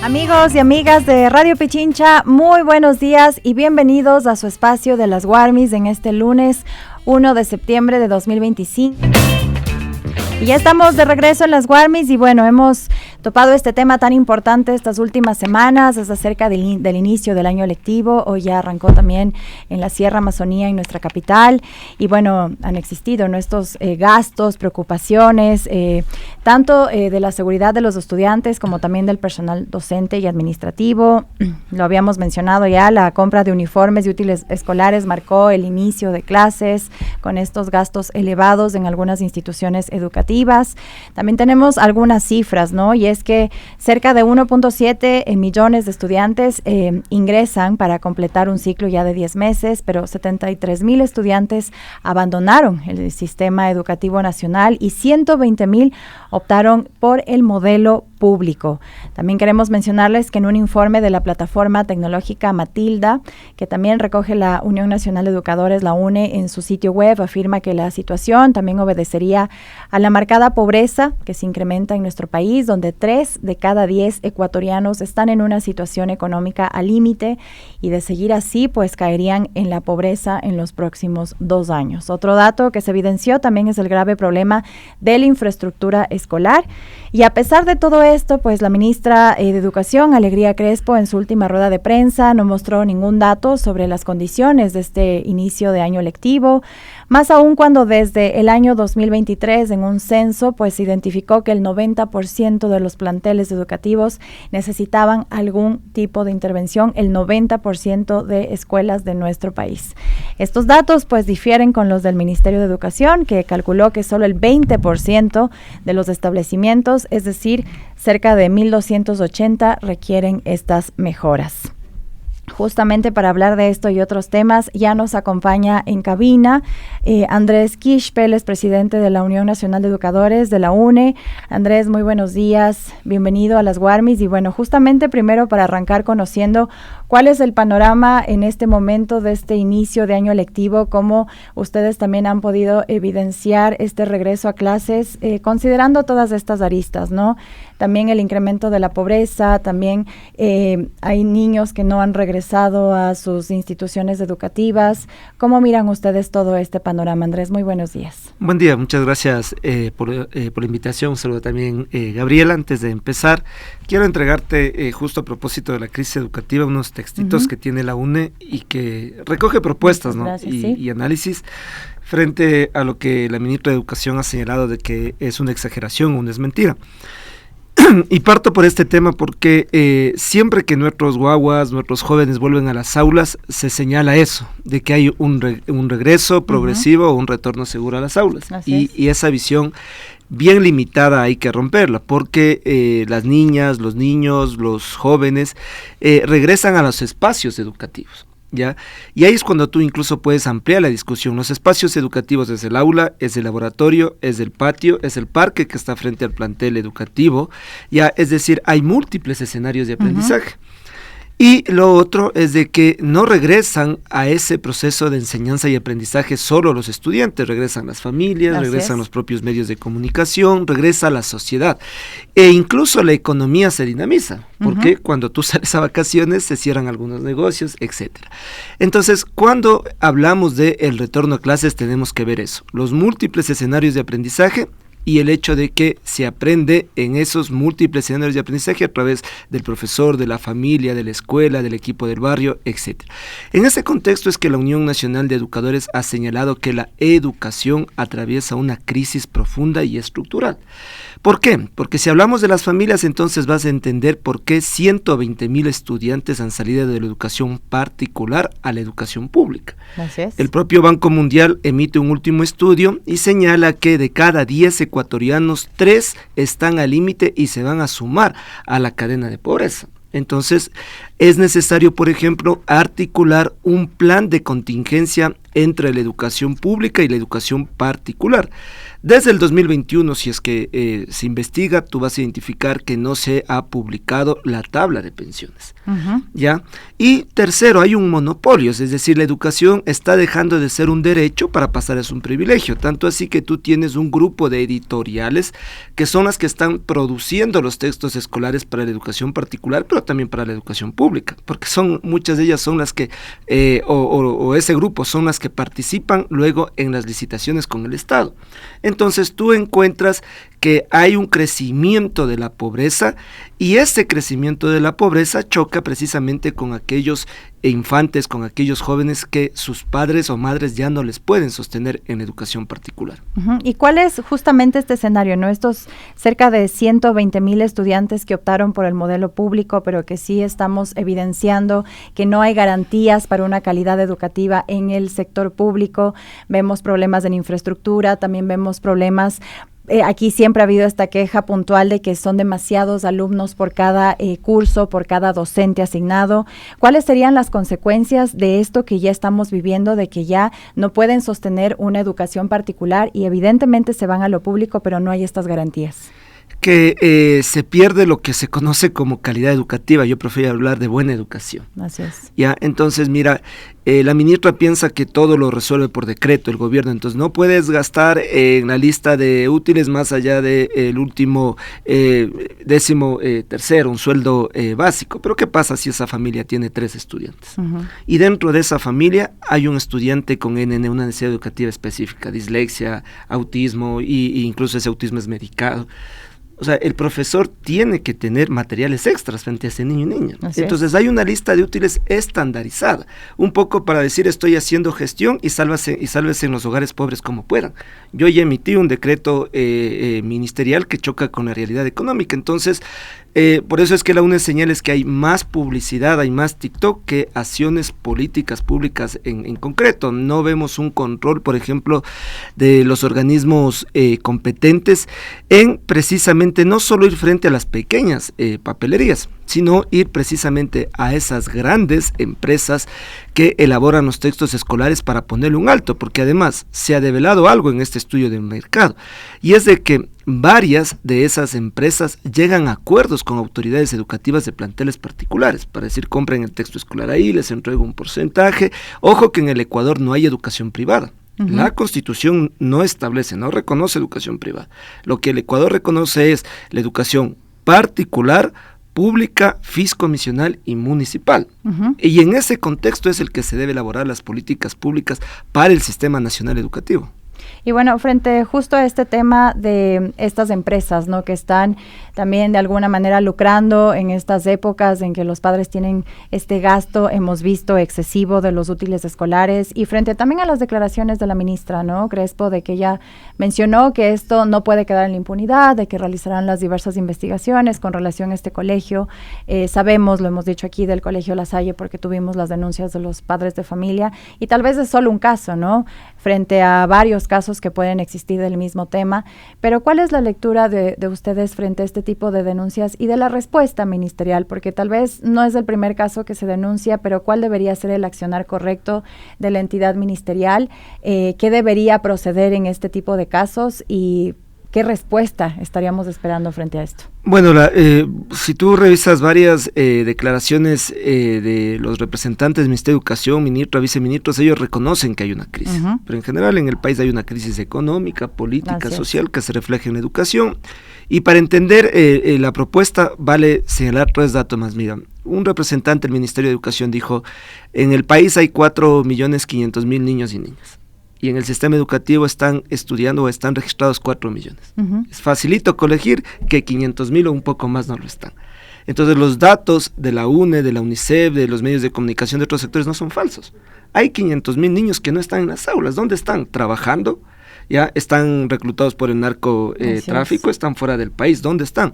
Amigos y amigas de Radio Pichincha, muy buenos días y bienvenidos a su espacio de las Warmis en este lunes 1 de septiembre de 2025. Y ya estamos de regreso en las Warmis y bueno, hemos topado este tema tan importante estas últimas semanas, es acerca del inicio del año lectivo. Hoy ya arrancó también en la Sierra Amazonía, en nuestra capital, y bueno, han existido estos gastos, preocupaciones, tanto de la seguridad de los estudiantes como también del personal docente y administrativo. Lo habíamos mencionado ya, la compra de uniformes y útiles escolares marcó el inicio de clases con estos gastos elevados en algunas instituciones educativas. También tenemos algunas cifras, ¿no? Y es que cerca de 1.7 millones de estudiantes ingresan para completar un ciclo ya de 10 meses, pero 73,000 estudiantes abandonaron el sistema educativo nacional y 120,000 optaron por el modelo público. También queremos mencionarles que en un informe de la plataforma tecnológica Matilda, que también recoge la Unión Nacional de Educadores, la UNE, en su sitio web, afirma que la situación también obedecería a la marcada pobreza que se incrementa en nuestro país, donde 3 de cada 10 ecuatorianos están en una situación económica al límite y de seguir así, pues caerían en la pobreza en los próximos 2 años. Otro dato que se evidenció también es el grave problema de la infraestructura escolar. Y a pesar de todo esto, pues la ministra de Educación, Alegría Crespo, en su última rueda de prensa no mostró ningún dato sobre las condiciones de este inicio de año lectivo, más aún cuando desde el año 2023 en un censo pues se identificó que el 90% de los planteles educativos necesitaban algún tipo de intervención, el 90% de escuelas de nuestro país. Estos datos pues difieren con los del Ministerio de Educación, que calculó que solo el 20% de los establecimientos, es decir, cerca de 1,280, requieren estas mejoras. Justamente para hablar de esto y otros temas, ya nos acompaña en cabina Andrés Quixpel, es presidente de la Unión Nacional de Educadores de la UNE. Andrés, muy buenos días, bienvenido a las Warmis. Y bueno, justamente primero para arrancar conociendo cuál es el panorama en este momento de este inicio de año lectivo, cómo ustedes también han podido evidenciar este regreso a clases, considerando todas estas aristas, ¿no? También el incremento de la pobreza, también hay niños que no han regresado a sus instituciones educativas. ¿Cómo miran ustedes todo este panorama? Andrés, muy buenos días. Buen día, muchas gracias por la invitación. Un saludo también, Gabriela. Antes de empezar, quiero entregarte, justo a propósito de la crisis educativa, unos textitos que tiene la UNE y que recoge propuestas, ¿no? Gracias, y análisis frente a lo que la ministra de Educación ha señalado de que es una exageración, una mentira. Y parto por este tema porque siempre que nuestros guaguas, nuestros jóvenes vuelven a las aulas, se señala eso, de que hay un regreso progresivo o un retorno seguro a las aulas. Y esa visión bien limitada hay que romperla, porque las niñas, los niños, los jóvenes regresan a los espacios educativos. ¿Ya? Y ahí es cuando tú incluso puedes ampliar la discusión. Los espacios educativos es el aula, es el laboratorio, es el patio, es el parque que está frente al plantel educativo, ya, es decir, hay múltiples escenarios de aprendizaje. Y lo otro es de que no regresan a ese proceso de enseñanza y aprendizaje solo los estudiantes, regresan las familias, regresan los propios medios de comunicación, regresa la sociedad e incluso la economía se dinamiza, porque cuando tú sales a vacaciones se cierran algunos negocios, etcétera. Entonces, cuando hablamos de el retorno a clases tenemos que ver eso, los múltiples escenarios de aprendizaje y el hecho de que se aprende en esos múltiples escenarios de aprendizaje a través del profesor, de la familia, de la escuela, del equipo del barrio, etc. En ese contexto es que la Unión Nacional de Educadores ha señalado que la educación atraviesa una crisis profunda y estructural. ¿Por qué? Porque si hablamos de las familias, entonces vas a entender por qué 120,000 estudiantes han salido de la educación particular a la educación pública. Así es. El propio Banco Mundial emite un último estudio y señala que de cada 10 ecuatorianos, 3 están al límite y se van a sumar a la cadena de pobreza. Entonces, es necesario, por ejemplo, articular un plan de contingencia entre la educación pública y la educación particular. Desde el 2021, si es que se investiga, tú vas a identificar que no se ha publicado la tabla de pensiones. ¿Ya? Y tercero, hay un monopolio, es decir, la educación está dejando de ser un derecho para pasar a ser un privilegio, tanto así que tú tienes un grupo de editoriales que son las que están produciendo los textos escolares para la educación particular, pero también para la educación pública, porque muchas de ellas son las que, o ese grupo son las que participan luego en las licitaciones con el Estado. Entonces tú encuentras que hay un crecimiento de la pobreza y ese crecimiento de la pobreza choca precisamente con aquellos infantes, con aquellos jóvenes que sus padres o madres ya no les pueden sostener en educación particular. ¿Y cuál es justamente este escenario, no? Estos cerca de 120,000 estudiantes que optaron por el modelo público, pero que sí estamos evidenciando que no hay garantías para una calidad educativa en el sector público. Vemos problemas en infraestructura, también vemos problemas. Aquí siempre ha habido esta queja puntual de que son demasiados alumnos por cada curso, por cada docente asignado. ¿Cuáles serían las consecuencias de esto que ya estamos viviendo, de que ya no pueden sostener una educación particular y evidentemente se van a lo público, pero no hay estas garantías? Que se pierde lo que se conoce como calidad educativa. Yo prefiero hablar de buena educación. Así es. Ya, entonces mira, la ministra piensa que todo lo resuelve por decreto el gobierno, entonces no puedes gastar en la lista de útiles más allá del último tercero, un sueldo básico. Pero ¿qué pasa si esa familia tiene 3 estudiantes? Y dentro de esa familia hay un estudiante con NN, una necesidad educativa específica, dislexia, autismo, y incluso ese autismo es medicado. O sea, el profesor tiene que tener materiales extras frente a ese niño y niña. Entonces hay una lista de útiles estandarizada, un poco para decir estoy haciendo gestión y sálvese en los hogares pobres como puedan. Yo ya emití un decreto ministerial que choca con la realidad económica, entonces por eso es que la UNED señala es que hay más publicidad, hay más TikTok que acciones políticas públicas en concreto. No vemos un control, por ejemplo, de los organismos competentes en precisamente no solo ir frente a las pequeñas papelerías, sino ir precisamente a esas grandes empresas que elaboran los textos escolares para ponerle un alto, porque además se ha develado algo en este estudio de mercado, y es de que varias de esas empresas llegan a acuerdos con autoridades educativas de planteles particulares, para decir, compren el texto escolar ahí, les entrego un porcentaje. Ojo que en el Ecuador no hay educación privada. La Constitución no establece, no reconoce educación privada. Lo que el Ecuador reconoce es la educación particular, pública, fiscomisional y municipal. Y en ese contexto es el que se debe elaborar las políticas públicas para el Sistema Nacional Educativo. Y bueno, frente justo a este tema de estas empresas, ¿no?, que están también de alguna manera lucrando en estas épocas en que los padres tienen este gasto, hemos visto, excesivo de los útiles escolares, y frente también a las declaraciones de la ministra, ¿no?, Crespo, de que ella mencionó que esto no puede quedar en la impunidad, de que realizarán las diversas investigaciones con relación a este colegio. Sabemos, lo hemos dicho aquí, del Colegio La Salle, porque tuvimos las denuncias de los padres de familia, y tal vez es solo un caso, ¿no?, frente a varios casos que pueden existir del mismo tema, pero ¿cuál es la lectura de ustedes frente a este tipo de denuncias y de la respuesta ministerial? Porque tal vez no es el primer caso que se denuncia, pero ¿cuál debería ser el accionar correcto de la entidad ministerial? ¿Qué debería proceder en este tipo de casos y qué respuesta estaríamos esperando frente a esto? Bueno, si tú revisas varias declaraciones de los representantes del Ministerio de Educación, ministros, viceministros, ellos reconocen que hay una crisis, pero en general en el país hay una crisis económica, política, social, que se refleja en la educación. Y para entender la propuesta vale señalar 3 datos más. Mira, un representante del Ministerio de Educación dijo, en el país hay 4.500.000 niños y niñas. Y en el sistema educativo están estudiando o están registrados 4 millones. Es facilito colegir que 500.000 o un poco más no lo están. Entonces los datos de la UNE, de la UNICEF, de los medios de comunicación de otros sectores no son falsos. Hay 500.000 niños que no están en las aulas. ¿Dónde están? Trabajando. Ya están reclutados por el narcotráfico, están fuera del país. ¿Dónde están?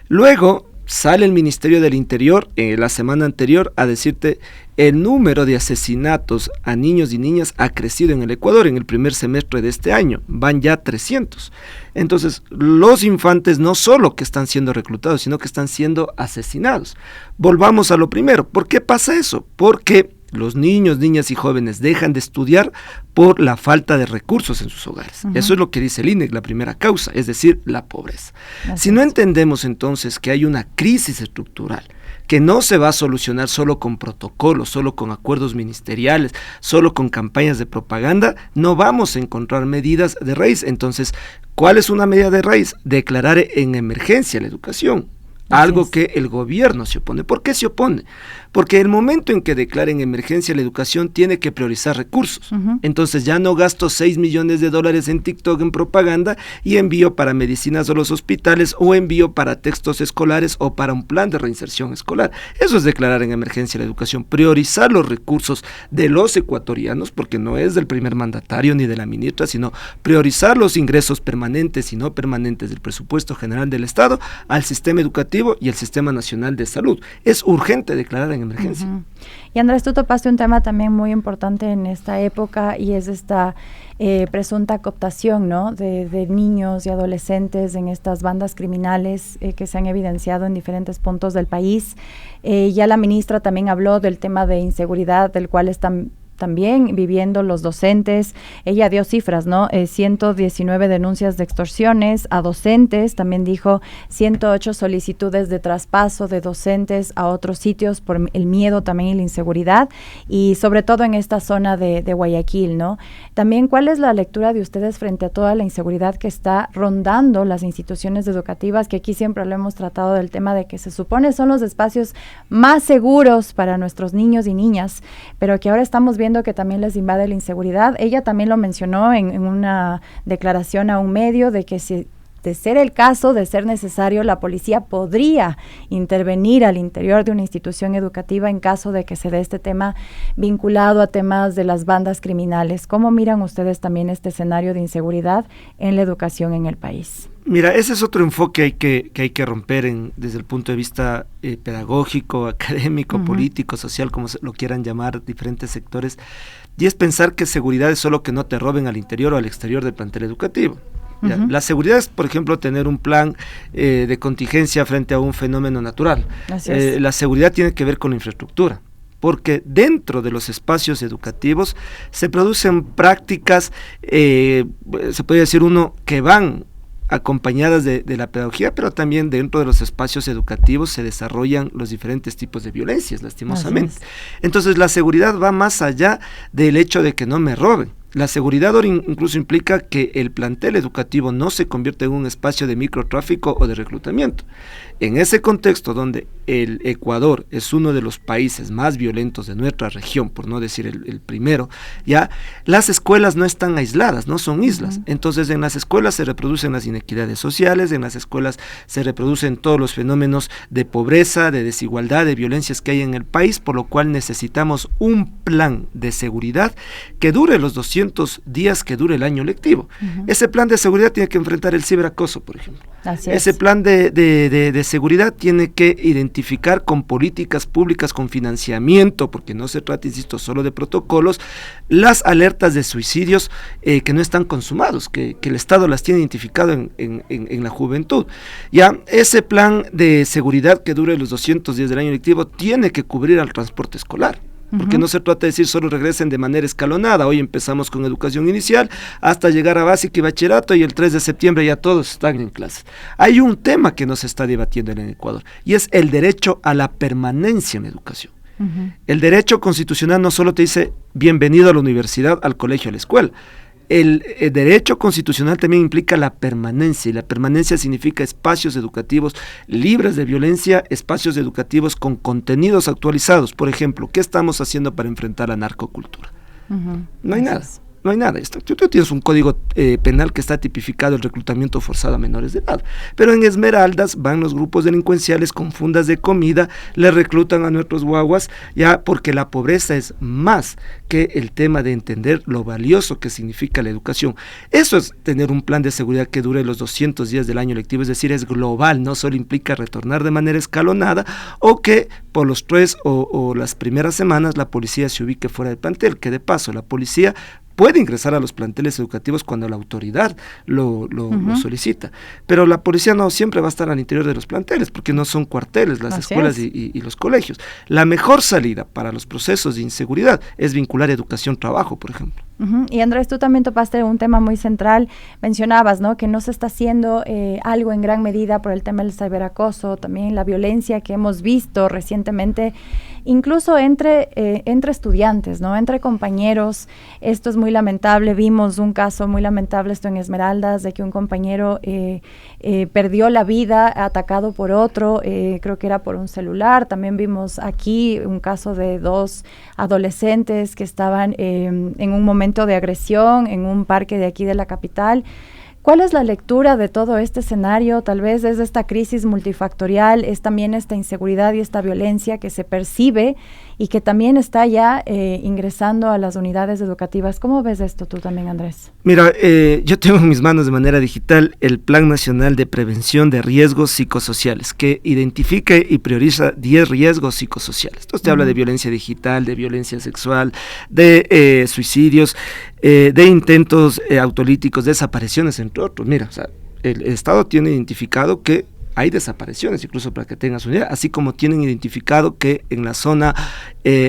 Luego sale el Ministerio del Interior la semana anterior a decirte el número de asesinatos a niños y niñas ha crecido en el Ecuador en el primer semestre de este año, van ya 300. Entonces, los infantes no solo que están siendo reclutados, sino que están siendo asesinados. Volvamos a lo primero, ¿por qué pasa eso? Porque los niños, niñas y jóvenes dejan de estudiar por la falta de recursos en sus hogares. Eso es lo que dice el INEC, la primera causa, es decir, la pobreza. Si no entendemos entonces que hay una crisis estructural, que no se va a solucionar solo con protocolos, solo con acuerdos ministeriales, solo con campañas de propaganda, no vamos a encontrar medidas de raíz. Entonces, ¿cuál es una medida de raíz? Declarar en emergencia la educación. Algo que el gobierno se opone. ¿Por qué se opone? Porque el momento en que declaren emergencia la educación tiene que priorizar recursos. Entonces ya no gasto $6 millones en TikTok en propaganda y envío para medicinas a los hospitales o envío para textos escolares o para un plan de reinserción escolar. Eso es declarar en emergencia la educación, priorizar los recursos de los ecuatorianos, porque no es del primer mandatario ni de la ministra, sino priorizar los ingresos permanentes y no permanentes del presupuesto general del Estado al sistema educativo y el Sistema Nacional de Salud. Es urgente declarar en emergencia. Y Andrés, tú topaste un tema también muy importante en esta época y es esta presunta cooptación, ¿no?, de niños y adolescentes en estas bandas criminales que se han evidenciado en diferentes puntos del país. Ya la ministra también habló del tema de inseguridad, del cual están también viviendo los docentes. Ella dio cifras, ¿no? 119 denuncias de extorsiones a docentes, también dijo 108 solicitudes de traspaso de docentes a otros sitios por el miedo también y la inseguridad, y sobre todo en esta zona de Guayaquil, ¿no? También, ¿cuál es la lectura de ustedes frente a toda la inseguridad que está rondando las instituciones educativas? Que aquí siempre lo hemos tratado del tema de que se supone son los espacios más seguros para nuestros niños y niñas, pero que ahora estamos viendo que también les invade la inseguridad. Ella también lo mencionó en una declaración a un medio de que si de ser el caso, de ser necesario, la policía podría intervenir al interior de una institución educativa en caso de que se dé este tema vinculado a temas de las bandas criminales. ¿Cómo miran ustedes también este escenario de inseguridad en la educación en el país? Mira, ese es otro enfoque que hay que romper desde el punto de vista pedagógico, académico, político, social, como lo quieran llamar diferentes sectores, y es pensar que seguridad es solo que no te roben al interior o al exterior del plantel educativo. La seguridad es, por ejemplo, tener un plan de contingencia frente a un fenómeno natural. La seguridad tiene que ver con la infraestructura, porque dentro de los espacios educativos se producen prácticas, se puede decir que van acompañadas de la pedagogía, pero también dentro de los espacios educativos se desarrollan los diferentes tipos de violencias, lastimosamente. Entonces la seguridad va más allá del hecho de que no me roben. La seguridad incluso implica que el plantel educativo no se convierta en un espacio de microtráfico o de reclutamiento. En ese contexto donde el Ecuador es uno de los países más violentos de nuestra región, por no decir el primero, ya las escuelas no están aisladas, no son islas. Entonces en las escuelas se reproducen las inequidades sociales, en las escuelas se reproducen todos los fenómenos de pobreza, de desigualdad, de violencias que hay en el país, por lo cual necesitamos un plan de seguridad que dure los 200 días que dure el año lectivo. Ese plan de seguridad tiene que enfrentar el ciberacoso, por ejemplo. Ese plan de seguridad tiene que identificar con políticas públicas, con financiamiento, porque no se trata, insisto, solo de protocolos, las alertas de suicidios que no están consumados, que el Estado las tiene identificado en la juventud. Ya, ese plan de seguridad que dure los 200 días del año lectivo tiene que cubrir al transporte escolar. Porque no se trata de decir solo regresen de manera escalonada. Hoy empezamos con educación inicial hasta llegar a básica y bachillerato, y el 3 de septiembre ya todos están en clases. Hay un tema que no se está debatiendo en el Ecuador y es el derecho a la permanencia en la educación. El derecho constitucional no solo te dice bienvenido a la universidad, al colegio, a la escuela. El derecho constitucional también implica la permanencia, y la permanencia significa espacios educativos libres de violencia, espacios educativos con contenidos actualizados. Por ejemplo, ¿qué estamos haciendo para enfrentar la narcocultura? No hay nada. No hay nada. Tú tienes un código penal que está tipificado el reclutamiento forzado a menores de edad, pero en Esmeraldas van los grupos delincuenciales con fundas de comida, le reclutan a nuestros guaguas, ya, porque la pobreza es más que el tema de entender lo valioso que significa la educación. Eso es tener un plan de seguridad que dure los 200 días del año lectivo, es decir, es global, no solo implica retornar de manera escalonada o que por los 3 o las primeras semanas la policía se ubique fuera del plantel, que de paso la policía puede ingresar a los planteles educativos cuando la autoridad lo solicita, pero la policía no siempre va a estar al interior de los planteles, porque no son cuarteles las escuelas y los colegios. La mejor salida para los procesos de inseguridad es vincular educación-trabajo, por ejemplo. Y Andrés, tú también topaste un tema muy central, mencionabas, ¿no?, que no se está haciendo algo en gran medida por el tema del ciberacoso, también la violencia que hemos visto recientemente, incluso entre estudiantes, ¿no?, entre compañeros. Esto es muy lamentable. Vimos un caso muy lamentable, esto en Esmeraldas, de que un compañero perdió la vida atacado por otro, creo que era por un celular. También vimos aquí un caso de 2 adolescentes que estaban en un momento de agresión en un parque de aquí de la capital. ¿Cuál es la lectura de todo este escenario? Tal vez es esta crisis multifactorial, es también esta inseguridad y esta violencia que se percibe y que también está ya ingresando a las unidades educativas. ¿Cómo ves esto tú también, Andrés? Mira, yo tengo en mis manos de manera digital el Plan Nacional de Prevención de Riesgos Psicosociales, que identifica y prioriza 10 riesgos psicosociales. Entonces te habla de violencia digital, de violencia sexual, de suicidios, de intentos autolíticos, desapariciones, entre otros. Mira, o sea, el Estado tiene identificado que hay desapariciones, incluso para que tengas una idea, así como tienen identificado que en la zona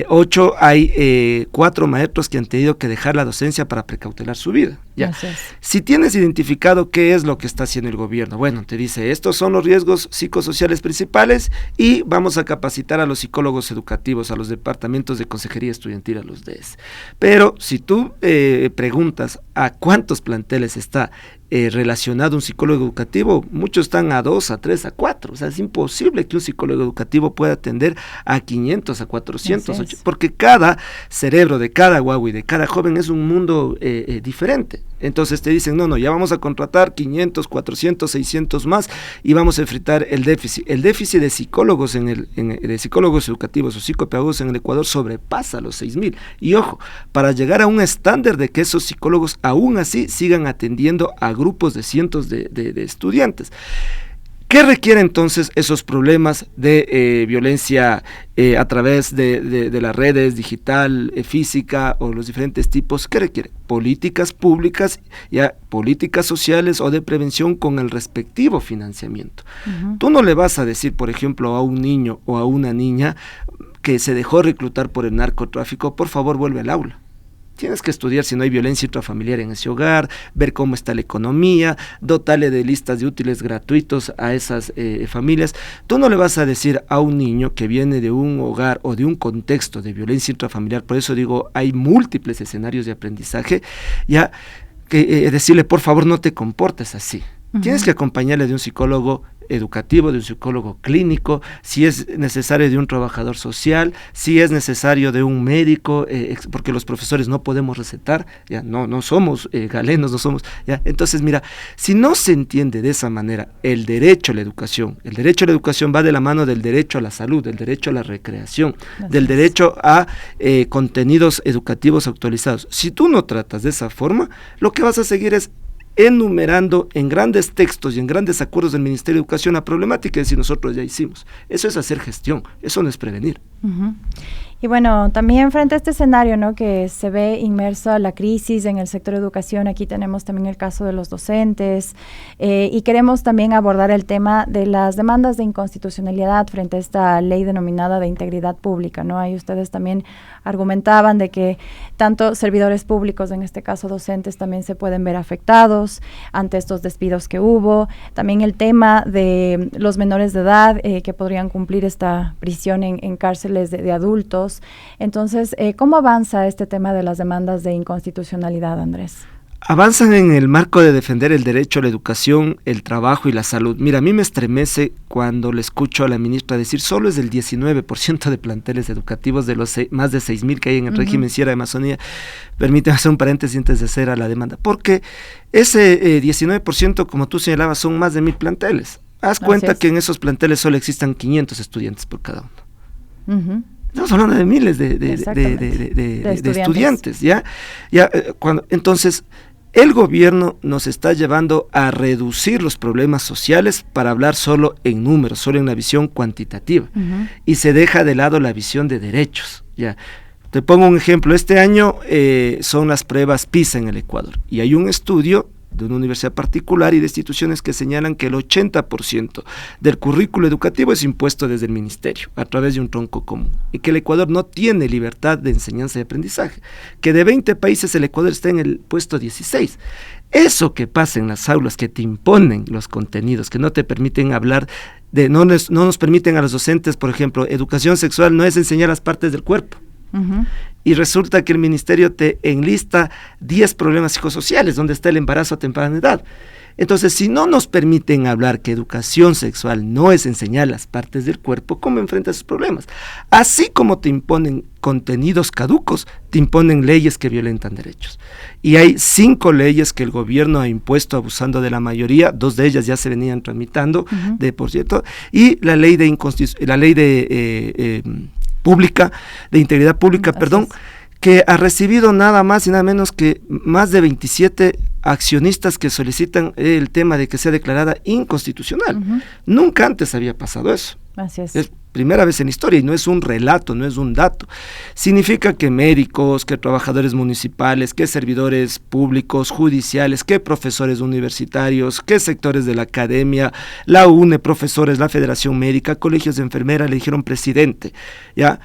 8 hay 4 maestros que han tenido que dejar la docencia para precautelar su vida. ¿Ya? Si tienes identificado qué es lo que está haciendo el gobierno, bueno, te dice, estos son los riesgos psicosociales principales y vamos a capacitar a los psicólogos educativos, a los departamentos de consejería estudiantil, a los DS. Pero si tú preguntas a cuántos planteles está relacionado un psicólogo educativo, muchos están a 2, a 3, a 4, o sea, es imposible que un psicólogo educativo pueda atender a 500, a 400, porque cada cerebro de cada guagua y de cada joven es un mundo diferente. Entonces te dicen, no, ya vamos a contratar 500, 400, 600 más y vamos a enfrentar el déficit. El déficit de psicólogos de psicólogos educativos o psicopedagogos en el Ecuador sobrepasa los 6,000. Y ojo, para llegar a un estándar de que esos psicólogos aún así sigan atendiendo a grupos de cientos de estudiantes. ¿Qué requiere entonces esos problemas de violencia a través de las redes, digital, física o los diferentes tipos? ¿Qué requiere? Políticas públicas, ya políticas sociales o de prevención con el respectivo financiamiento. Tú no le vas a decir, por ejemplo, a un niño o a una niña que se dejó reclutar por el narcotráfico, por favor vuelve al aula. Tienes que estudiar si no hay violencia intrafamiliar en ese hogar, ver cómo está la economía, dotarle de listas de útiles gratuitos a esas familias. Tú no le vas a decir a un niño que viene de un hogar o de un contexto de violencia intrafamiliar, por eso digo, hay múltiples escenarios de aprendizaje, ya que decirle, por favor, no te comportes así. Tienes que acompañarle de un psicólogo educativo, de un psicólogo clínico, si es necesario de un trabajador social, si es necesario de un médico, porque los profesores no podemos recetar, ya no somos galenos, no somos, ya. Entonces mira, si no se entiende de esa manera el derecho a la educación va de la mano del derecho a la salud, del derecho a la recreación, del derecho a contenidos educativos actualizados. Si tú no tratas de esa forma, lo que vas a seguir es enumerando en grandes textos y en grandes acuerdos del Ministerio de Educación la problemática, y decir nosotros ya hicimos. Eso es hacer gestión, eso no es prevenir. Y bueno, también frente a este escenario, ¿no?, que se ve inmerso a la crisis en el sector de educación, aquí tenemos también el caso de los docentes, y queremos también abordar el tema de las demandas de inconstitucionalidad frente a esta ley denominada de integridad pública, ¿no? Ahí ustedes también argumentaban de que tanto servidores públicos, en este caso docentes, también se pueden ver afectados ante estos despidos que hubo. También el tema de los menores de edad que podrían cumplir esta prisión en cárceles de adultos. Entonces, ¿cómo avanza este tema de las demandas de inconstitucionalidad, Andrés? Avanzan en el marco de defender el derecho a la educación, el trabajo y la salud. Mira, a mí me estremece cuando le escucho a la ministra decir solo es del 19% de planteles educativos de los más de 6,000 que hay en el régimen Sierra de Amazonía. Permíteme hacer un paréntesis antes de hacer a la demanda, porque ese 19%, como tú señalabas, son más de 1,000 planteles. Haz cuenta que en esos planteles solo existan 500 estudiantes por cada uno. Estamos hablando de miles de estudiantes, ¿ya? Entonces, el gobierno nos está llevando a reducir los problemas sociales para hablar solo en números, solo en la visión cuantitativa, y se deja de lado la visión de derechos, ¿ya? Te pongo un ejemplo. Este año son las pruebas PISA en el Ecuador y hay un estudio de una universidad particular y de instituciones que señalan que el 80% del currículo educativo es impuesto desde el ministerio a través de un tronco común y que el Ecuador no tiene libertad de enseñanza y aprendizaje, que de 20 países el Ecuador está en el puesto 16. Eso que pasa en las aulas, que te imponen los contenidos, que no te permiten hablar no nos permiten a los docentes, por ejemplo, educación sexual no es enseñar las partes del cuerpo. Uh-huh. Y resulta que el ministerio te enlista 10 problemas psicosociales donde está el embarazo a temprana edad. Entonces, si no nos permiten hablar que educación sexual no es enseñar las partes del cuerpo, ¿cómo enfrentas esos problemas? Así como te imponen contenidos caducos, te imponen leyes que violentan derechos. Y hay 5 leyes que el gobierno ha impuesto abusando de la mayoría, 2 de ellas ya se venían tramitando, uh-huh. Por cierto, y la ley de pública, de integridad pública, que ha recibido nada más y nada menos que más de 27 accionistas que solicitan el tema de que sea declarada inconstitucional. Uh-huh. Nunca antes había pasado eso. Así es. Es primera vez en la historia y no es un relato, no es un dato. Significa que médicos, que trabajadores municipales, que servidores públicos, judiciales, que profesores universitarios, que sectores de la academia, la UNE, profesores, la Federación Médica, colegios de enfermeras, le dijeron presidente, ya,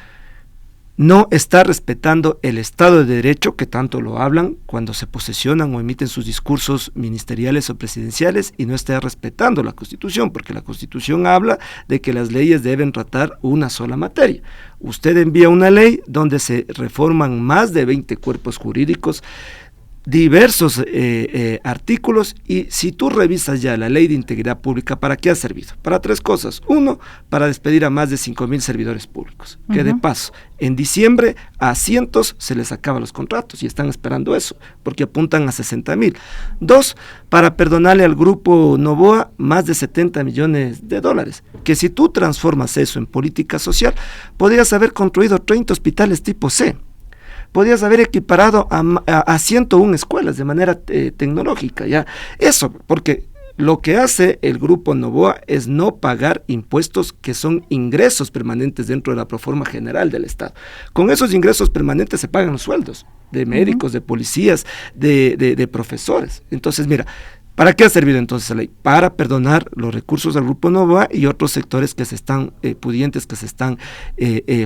no está respetando el Estado de Derecho, que tanto lo hablan cuando se posesionan o emiten sus discursos ministeriales o presidenciales, y no está respetando la Constitución, porque la Constitución habla de que las leyes deben tratar una sola materia. Usted envía una ley donde se reforman más de 20 cuerpos jurídicos, diversos artículos, y si tú revisas ya la ley de integridad pública, ¿para qué ha servido? Para 3 cosas. 1, para despedir a más de 5,000 servidores públicos, que de paso, en diciembre a cientos se les acaban los contratos y están esperando eso, porque apuntan a 60,000. 2, para perdonarle al grupo Noboa más de 70 millones de dólares, que si tú transformas eso en política social, podrías haber construido 30 hospitales tipo C. Podías haber equiparado a 101 escuelas de manera tecnológica, ¿ya? Eso, porque lo que hace el grupo Noboa es no pagar impuestos que son ingresos permanentes dentro de la proforma general del Estado. Con esos ingresos permanentes se pagan los sueldos de médicos, de policías, de profesores. Entonces, mira, ¿para qué ha servido entonces la ley? Para perdonar los recursos del Grupo Noboa y otros sectores que se están pudientes, que se están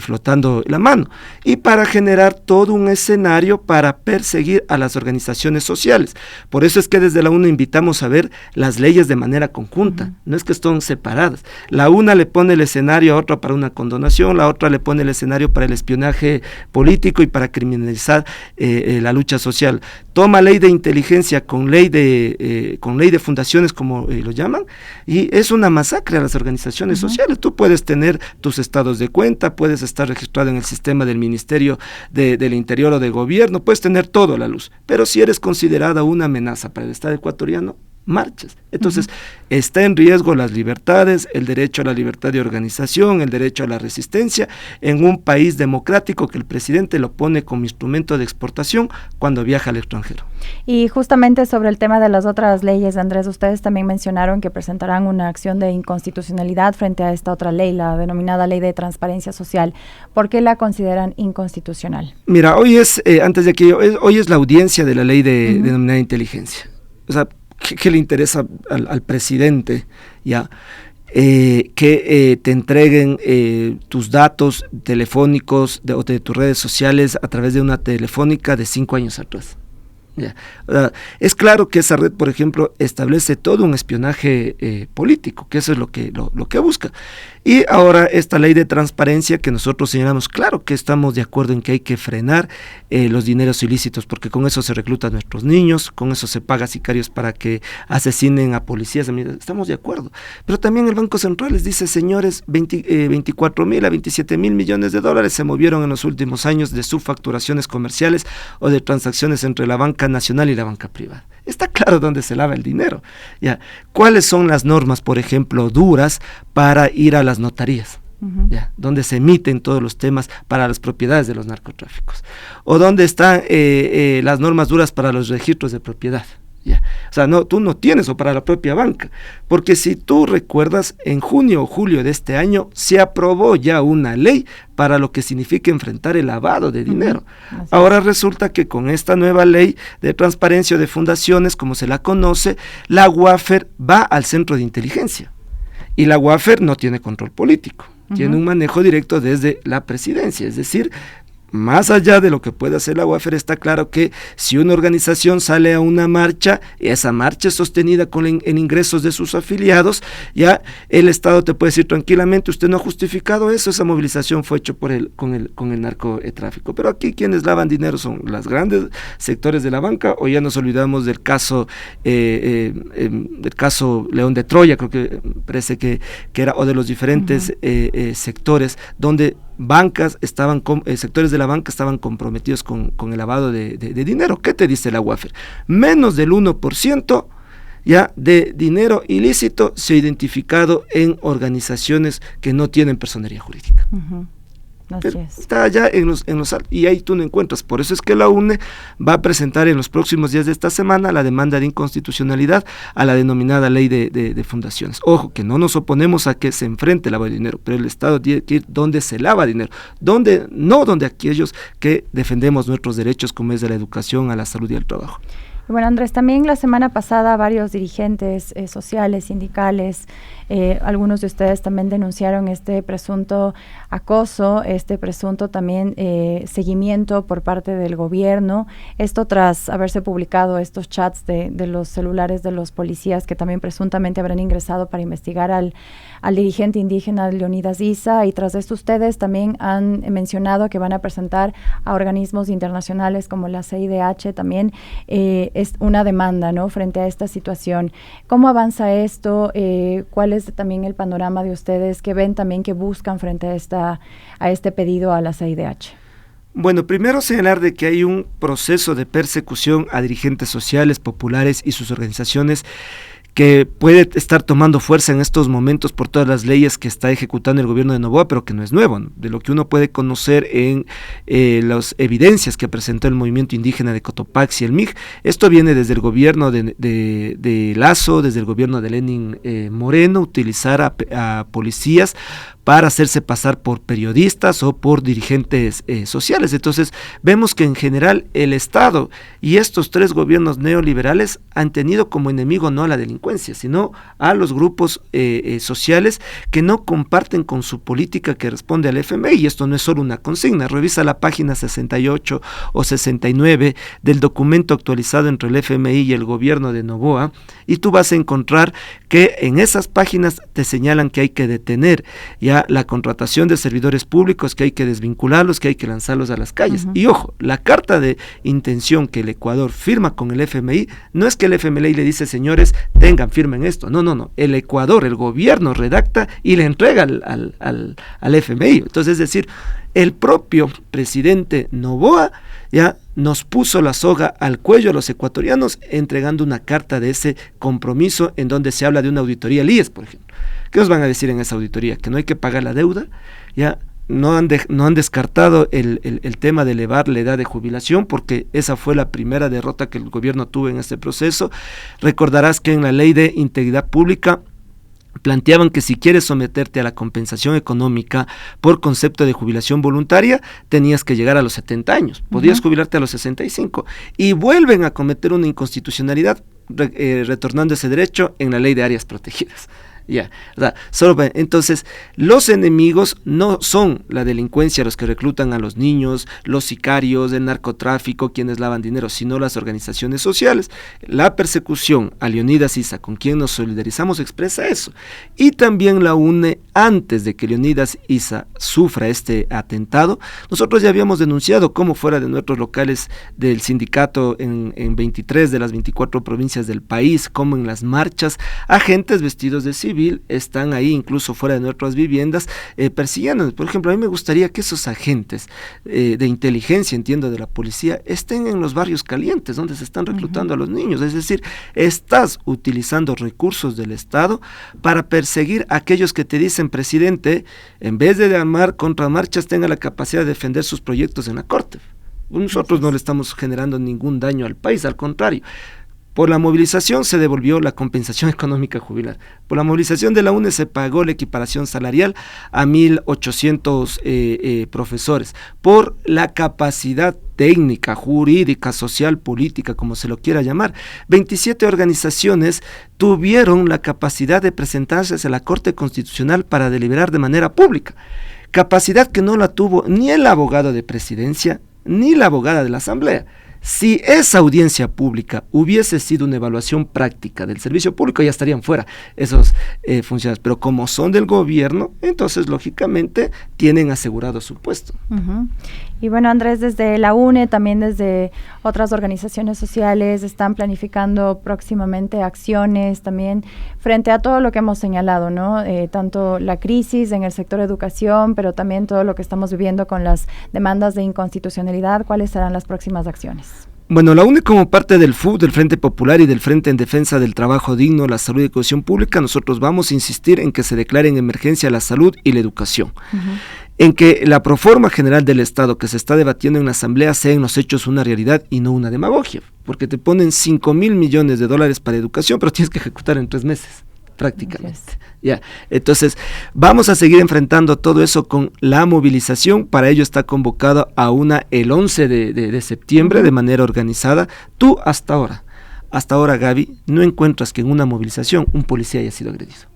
flotando la mano, y para generar todo un escenario para perseguir a las organizaciones sociales. Por eso es que desde la UNA invitamos a ver las leyes de manera conjunta, no es que estén separadas. La una le pone el escenario a otra para una condonación, la otra le pone el escenario para el espionaje político y para criminalizar la lucha social. Toma ley de inteligencia con ley de fundaciones, como lo llaman, y es una masacre a las organizaciones sociales. Tú puedes tener tus estados de cuenta, puedes estar registrado en el sistema del Ministerio del Interior o de Gobierno, puedes tener todo a la luz, pero si eres considerada una amenaza para el Estado ecuatoriano, marchas. Entonces, está en riesgo las libertades, el derecho a la libertad de organización, el derecho a la resistencia, en un país democrático que el presidente lo pone como instrumento de exportación cuando viaja al extranjero. Y justamente sobre el tema de las otras leyes, Andrés, ustedes también mencionaron que presentarán una acción de inconstitucionalidad frente a esta otra ley, la denominada Ley de Transparencia Social. ¿Por qué la consideran inconstitucional? Mira, hoy es la audiencia de la ley de denominada inteligencia. O sea, ¿qué le interesa al presidente, ya? Que te entreguen tus datos telefónicos o de tus redes sociales a través de una telefónica de 5 años atrás. Ya. Es claro que esa red, por ejemplo, establece todo un espionaje político, que eso es lo que busca. Y ahora esta ley de transparencia que nosotros señalamos, claro que estamos de acuerdo en que hay que frenar los dineros ilícitos, porque con eso se reclutan a nuestros niños, con eso se paga sicarios para que asesinen a policías, estamos de acuerdo. Pero también el Banco Central les dice, señores, 24,000 a 27,000 millones de dólares se movieron en los últimos años de subfacturaciones comerciales o de transacciones entre la banca nacional y la banca privada. Está claro dónde se lava el dinero. Ya. ¿Cuáles son las normas, por ejemplo, duras para ir a las notarías? Ya, donde se emiten todos los temas para las propiedades de los narcotráficos, o dónde están las normas duras para los registros de propiedad. Ya. O sea, no, tú no tienes, o para la propia banca, porque si tú recuerdas, en junio o julio de este año se aprobó ya una ley para lo que significa enfrentar el lavado de dinero. Ahora resulta que con esta nueva ley de transparencia de fundaciones, como se la conoce, la UAFER va al centro de inteligencia, y la UAFER no tiene control político, tiene un manejo directo desde la presidencia, es decir, más allá de lo que puede hacer la UAFER, está claro que si una organización sale a una marcha, y esa marcha es sostenida en ingresos de sus afiliados, ya el Estado te puede decir tranquilamente, usted no ha justificado eso, esa movilización fue hecha con el narcotráfico. Pero aquí quienes lavan dinero son los grandes sectores de la banca, o ya nos olvidamos del caso León de Troya, creo que parece que era, o de los diferentes sectores donde sectores de la banca estaban comprometidos con el lavado de dinero. ¿Qué te dice la UAFER? Menos del 1% ya de dinero ilícito se ha identificado en organizaciones que no tienen personería jurídica. Está allá en los y ahí tú no encuentras. Por eso es que la UNE va a presentar en los próximos días de esta semana la demanda de inconstitucionalidad a la denominada ley de fundaciones. Ojo, que no nos oponemos a que se enfrente el lavado de dinero, pero el Estado tiene que ir donde se lava dinero, donde aquellos que defendemos nuestros derechos, como es de la educación, a la salud y al trabajo. Bueno, Andrés, también la semana pasada varios dirigentes sociales, sindicales, algunos de ustedes también denunciaron este presunto acoso, este presunto también seguimiento por parte del gobierno, esto tras haberse publicado estos chats de los celulares de los policías que también presuntamente habrán ingresado para investigar al dirigente indígena Leonidas Issa, y tras esto ustedes también han mencionado que van a presentar a organismos internacionales como la CIDH también es una demanda, ¿no?, frente a esta situación. ¿Cómo avanza esto? ¿Cuál es también el panorama de ustedes que ven también que buscan frente a este pedido a la CIDH? Bueno, primero señalar de que hay un proceso de persecución a dirigentes sociales, populares y sus organizaciones que puede estar tomando fuerza en estos momentos por todas las leyes que está ejecutando el gobierno de Noboa, pero que no es nuevo, ¿no? De lo que uno puede conocer en las evidencias que presentó el movimiento indígena de Cotopaxi y el MIG. Esto viene desde el gobierno de Lazo, desde el gobierno de Lenin Moreno, utilizar a policías para hacerse pasar por periodistas o por dirigentes sociales. Entonces, vemos que en general el Estado y estos tres gobiernos neoliberales han tenido como enemigo no a la delincuencia, sino a los grupos sociales que no comparten con su política que responde al FMI, y esto no es solo una consigna. Revisa la página 68 o 69 del documento actualizado entre el FMI y el gobierno de Noboa, y tú vas a encontrar que en esas páginas te señalan que hay que detener ya la contratación de servidores públicos, que hay que desvincularlos, que hay que lanzarlos a las calles. Y ojo, la carta de intención que el Ecuador firma con el FMI, no es que el FMI le dice, señores, firmen esto. No. El Ecuador, el gobierno redacta y le entrega al FMI. Entonces, es decir, el propio presidente Noboa ya nos puso la soga al cuello a los ecuatorianos entregando una carta de ese compromiso en donde se habla de una auditoría al IES, por ejemplo. ¿Qué nos van a decir en esa auditoría? Que no hay que pagar la deuda, ya no han descartado el tema de elevar la edad de jubilación, porque esa fue la primera derrota que el gobierno tuvo en este proceso. Recordarás que en la ley de integridad pública planteaban que si quieres someterte a la compensación económica por concepto de jubilación voluntaria, tenías que llegar a los 70 años, podías jubilarte a los 65, y vuelven a cometer una inconstitucionalidad retornando ese derecho en la ley de áreas protegidas. Ya, entonces los enemigos no son la delincuencia, los que reclutan a los niños, los sicarios del narcotráfico, quienes lavan dinero, sino las organizaciones sociales. La persecución a Leonidas Issa, con quien nos solidarizamos, expresa eso. Y también la UNE, antes de que Leonidas Issa sufra este atentado, nosotros ya habíamos denunciado cómo fuera de nuestros locales del sindicato en 23 de las 24 provincias del país, como en las marchas, agentes vestidos de civil están ahí, incluso fuera de nuestras viviendas, persiguiéndonos. Por ejemplo, a mí me gustaría que esos agentes de inteligencia, entiendo, de la policía, estén en los barrios calientes, donde se están reclutando a los niños. Es decir, estás utilizando recursos del Estado para perseguir a aquellos que te dicen, presidente, en vez de armar contramarchas, tenga la capacidad de defender sus proyectos en la Corte. Nosotros no le estamos generando ningún daño al país, al contrario. Por la movilización se devolvió la compensación económica jubilar. Por la movilización de la UNE se pagó la equiparación salarial a 1,800 profesores. Por la capacidad técnica, jurídica, social, política, como se lo quiera llamar, 27 organizaciones tuvieron la capacidad de presentarse a la Corte Constitucional para deliberar de manera pública. Capacidad que no la tuvo ni el abogado de presidencia, ni la abogada de la Asamblea. Si esa audiencia pública hubiese sido una evaluación práctica del servicio público, ya estarían fuera esos funcionarios, pero como son del gobierno, entonces lógicamente tienen asegurado su puesto. Y bueno, Andrés, desde la UNE, también desde otras organizaciones sociales, están planificando próximamente acciones también frente a todo lo que hemos señalado, ¿no? Tanto la crisis en el sector educación, pero también todo lo que estamos viviendo con las demandas de inconstitucionalidad. ¿Cuáles serán las próximas acciones? Bueno, la UNE como parte del FUD, del Frente Popular y del Frente en Defensa del Trabajo Digno, la Salud y Educación Pública, nosotros vamos a insistir en que se declare en emergencia la salud y la educación. En que la proforma general del Estado que se está debatiendo en la Asamblea sea en los hechos una realidad y no una demagogia, porque te ponen 5,000 millones de dólares para educación, pero tienes que ejecutar en 3 meses. Prácticamente. Ya. Entonces, vamos a seguir enfrentando todo eso con la movilización. Para ello está convocado a una el 11 de septiembre de manera organizada. Tú hasta ahora, Gaby, no encuentras que en una movilización un policía haya sido agredido.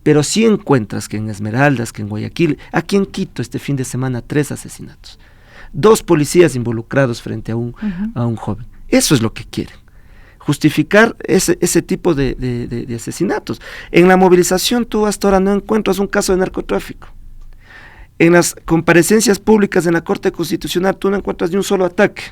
Pero sí encuentras que en Esmeraldas, que en Guayaquil, aquí en Quito este fin de semana 3 asesinatos. 2 policías involucrados frente a un joven. Eso es lo que quieren. Justificar ese tipo de asesinatos. En la movilización tú hasta ahora no encuentras un caso de narcotráfico. En las comparecencias públicas en la Corte Constitucional tú no encuentras ni un solo ataque.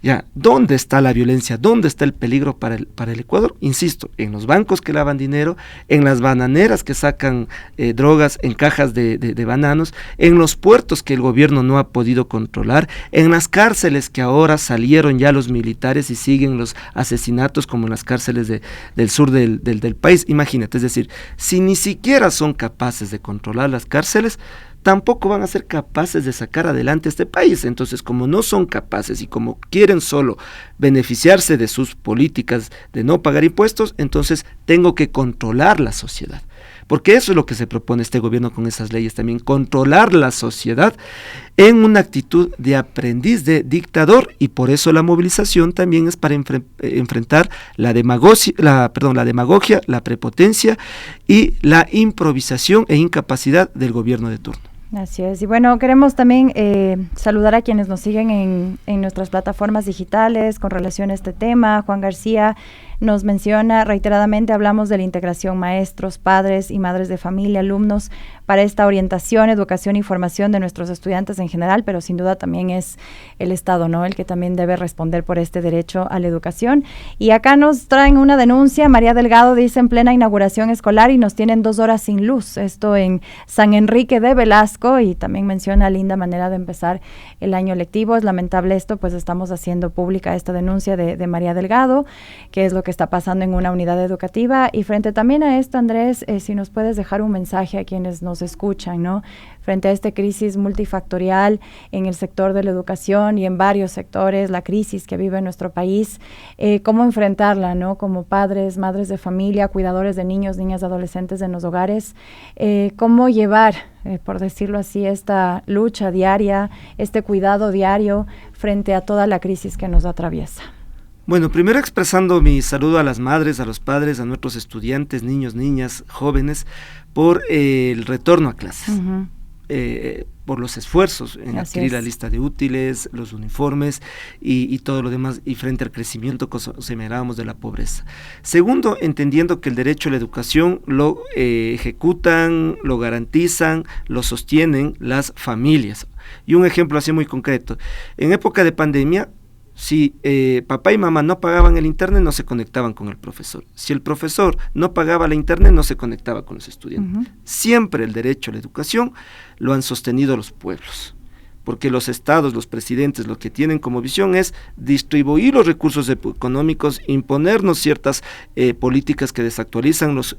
Ya, ¿dónde está la violencia? ¿Dónde está el peligro para el Ecuador? Insisto, en los bancos que lavan dinero, en las bananeras que sacan drogas en cajas de bananos, en los puertos que el gobierno no ha podido controlar, en las cárceles que ahora salieron ya los militares y siguen los asesinatos como en las cárceles del sur del país. Imagínate, es decir, si ni siquiera son capaces de controlar las cárceles, tampoco van a ser capaces de sacar adelante este país. Entonces, como no son capaces y como quieren solo beneficiarse de sus políticas de no pagar impuestos, entonces tengo que controlar la sociedad. Porque eso es lo que se propone este gobierno con esas leyes también, controlar la sociedad en una actitud de aprendiz de dictador, y por eso la movilización también es para enfrentar la demagogia, la prepotencia y la improvisación e incapacidad del gobierno de turno. Así es, y bueno, queremos también saludar a quienes nos siguen en nuestras plataformas digitales con relación a este tema. Juan García nos menciona reiteradamente, hablamos de la integración maestros, padres y madres de familia, alumnos, para esta orientación, educación y formación de nuestros estudiantes en general, pero sin duda también es el Estado, ¿no?, el que también debe responder por este derecho a la educación. Y acá nos traen una denuncia, María Delgado dice, en plena inauguración escolar y nos tienen 2 horas sin luz, esto en San Enrique de Velasco, y también menciona linda manera de empezar el año lectivo. Es lamentable esto, pues estamos haciendo pública esta denuncia de María Delgado, que es lo que está pasando en una unidad educativa. Y frente también a esto, Andrés, si nos puedes dejar un mensaje a quienes nos escuchan, ¿no?, frente a esta crisis multifactorial en el sector de la educación y en varios sectores, la crisis que vive nuestro país, cómo enfrentarla, ¿no?, como padres, madres de familia, cuidadores de niños, niñas, adolescentes en los hogares, cómo llevar, por decirlo así, esta lucha diaria, este cuidado diario frente a toda la crisis que nos atraviesa. Bueno, primero expresando mi saludo a las madres, a los padres, a nuestros estudiantes, niños, niñas, jóvenes, por el retorno a clases, por los esfuerzos en adquirir la lista de útiles, los uniformes y todo lo demás, y frente al crecimiento que señalábamos de la pobreza. Segundo, entendiendo que el derecho a la educación lo ejecutan, lo garantizan, lo sostienen las familias. Y un ejemplo así muy concreto, en época de pandemia, si papá y mamá no pagaban el internet, no se conectaban con el profesor. Si el profesor no pagaba la internet, no se conectaba con los estudiantes. Siempre el derecho a la educación lo han sostenido los pueblos. porque los estados, los presidentes, lo que tienen como visión es distribuir los recursos económicos, imponernos ciertas políticas que desactualizan los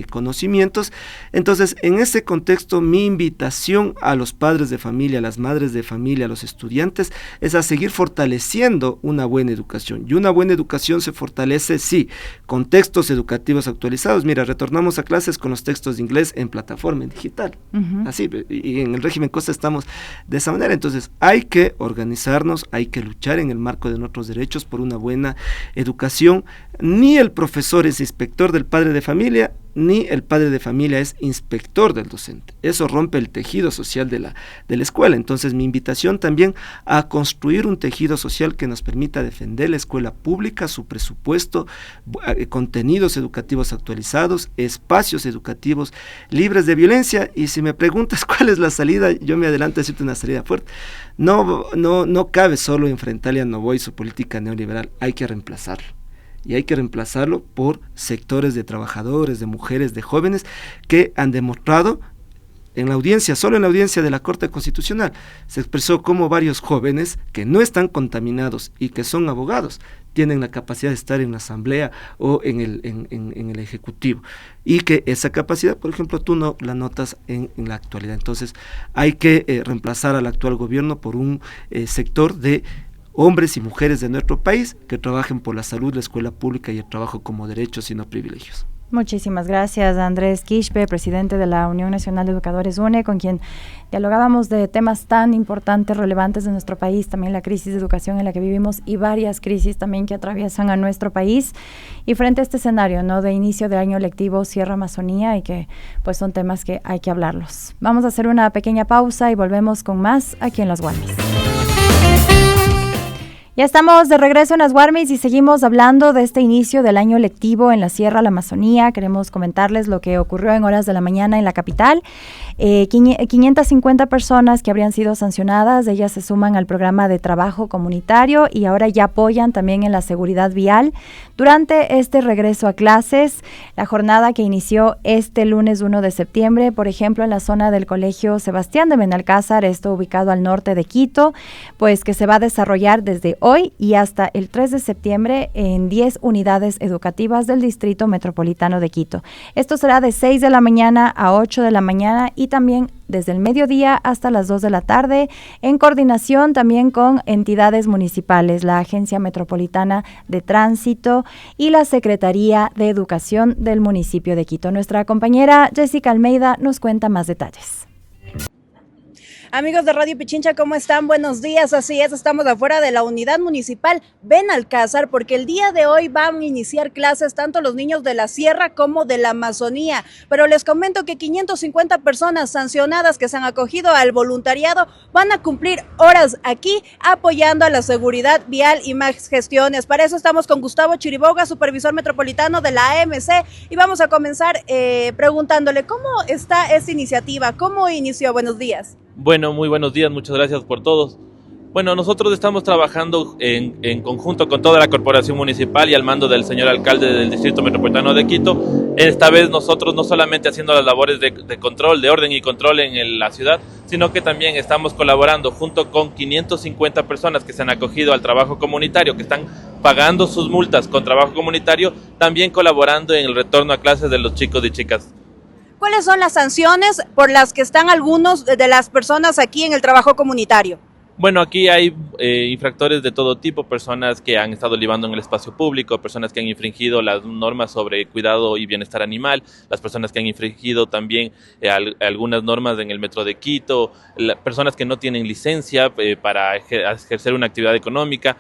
conocimientos. Entonces, en ese contexto, mi invitación a los padres de familia, a las madres de familia, a los estudiantes, es a seguir fortaleciendo una buena educación. Y una buena educación se fortalece, sí, con textos educativos actualizados. Mira, retornamos a clases con los textos de inglés en plataforma, en digital. Así, y en el régimen Costa estamos de esa manera. Entonces, hay que organizarnos, hay que luchar en el marco de nuestros derechos por una buena educación. Ni el profesor es inspector del padre de familia, ni el padre de familia es inspector del docente. Eso rompe el tejido social de la escuela. Entonces, mi invitación también a construir un tejido social que nos permita defender la escuela pública, su presupuesto, contenidos educativos actualizados, espacios educativos libres de violencia. Y si me preguntas cuál es la salida, yo me adelanto a decirte una salida fuerte. No cabe solo enfrentarle a Novoa su política neoliberal, hay que reemplazarlo. Y hay que reemplazarlo por sectores de trabajadores, de mujeres, de jóvenes que han demostrado en la audiencia, solo en la audiencia de la Corte Constitucional, se expresó cómo varios jóvenes que no están contaminados y que son abogados, tienen la capacidad de estar en la asamblea o en el ejecutivo, y que esa capacidad, por ejemplo, tú no la notas en la actualidad. Entonces, hay que reemplazar al actual gobierno por un sector de hombres y mujeres de nuestro país que trabajen por la salud, la escuela pública y el trabajo como derechos y no privilegios. Muchísimas gracias, Andrés Quispe, presidente de la Unión Nacional de Educadores UNE, con quien dialogábamos de temas tan importantes, relevantes de nuestro país, también la crisis de educación en la que vivimos y varias crisis también que atraviesan a nuestro país. Y frente a este escenario, ¿no?, de inicio de año lectivo, cierra Amazonía, y que pues son temas que hay que hablarlos. Vamos a hacer una pequeña pausa y volvemos con más aquí en Las Guarmis. Ya estamos de regreso en las Guarmis y seguimos hablando de este inicio del año lectivo en la Sierra, la Amazonía. Queremos comentarles lo que ocurrió en horas de la mañana en la capital. 550 personas que habrían sido sancionadas, ellas se suman al programa de trabajo comunitario y ahora ya apoyan también en la seguridad vial. Durante este regreso a clases, la jornada que inició este lunes 1 de septiembre, por ejemplo, en la zona del Colegio Sebastián de Benalcázar, esto ubicado al norte de Quito, pues que se va a desarrollar desde hoy y hasta el 3 de septiembre en 10 unidades educativas del Distrito Metropolitano de Quito. Esto será de 6 de la mañana a 8 de la mañana y también desde el mediodía hasta las 2 de la tarde, en coordinación también con entidades municipales, la Agencia Metropolitana de Tránsito y la Secretaría de Educación del municipio de Quito. Nuestra compañera Jessica Almeida nos cuenta más detalles. Amigos de Radio Pichincha, ¿cómo están? Buenos días, así es, estamos afuera de la unidad municipal Benalcázar porque el día de hoy van a iniciar clases tanto los niños de la Sierra como de la Amazonía, pero les comento que 550 personas sancionadas que se han acogido al voluntariado van a cumplir horas aquí apoyando a la seguridad vial y más gestiones. Para eso estamos con Gustavo Chiriboga, supervisor metropolitano de la AMC, y vamos a comenzar preguntándole cómo está esta iniciativa, cómo inició. Buenos días. Bueno, muy buenos días, muchas gracias por todos. Bueno, nosotros estamos trabajando en conjunto con toda la corporación municipal y al mando del señor alcalde del Distrito Metropolitano de Quito. Esta vez nosotros no solamente haciendo las labores de control, de orden y control en la ciudad, sino que también estamos colaborando junto con 550 personas que se han acogido al trabajo comunitario, que están pagando sus multas con trabajo comunitario, también colaborando en el retorno a clases de los chicos y chicas. ¿Cuáles son las sanciones por las que están algunos de las personas aquí en el trabajo comunitario? Bueno, aquí hay infractores de todo tipo, personas que han estado libando en el espacio público, personas que han infringido las normas sobre cuidado y bienestar animal, las personas que han infringido también algunas normas en el metro de Quito, personas que no tienen licencia para ejercer una actividad económica,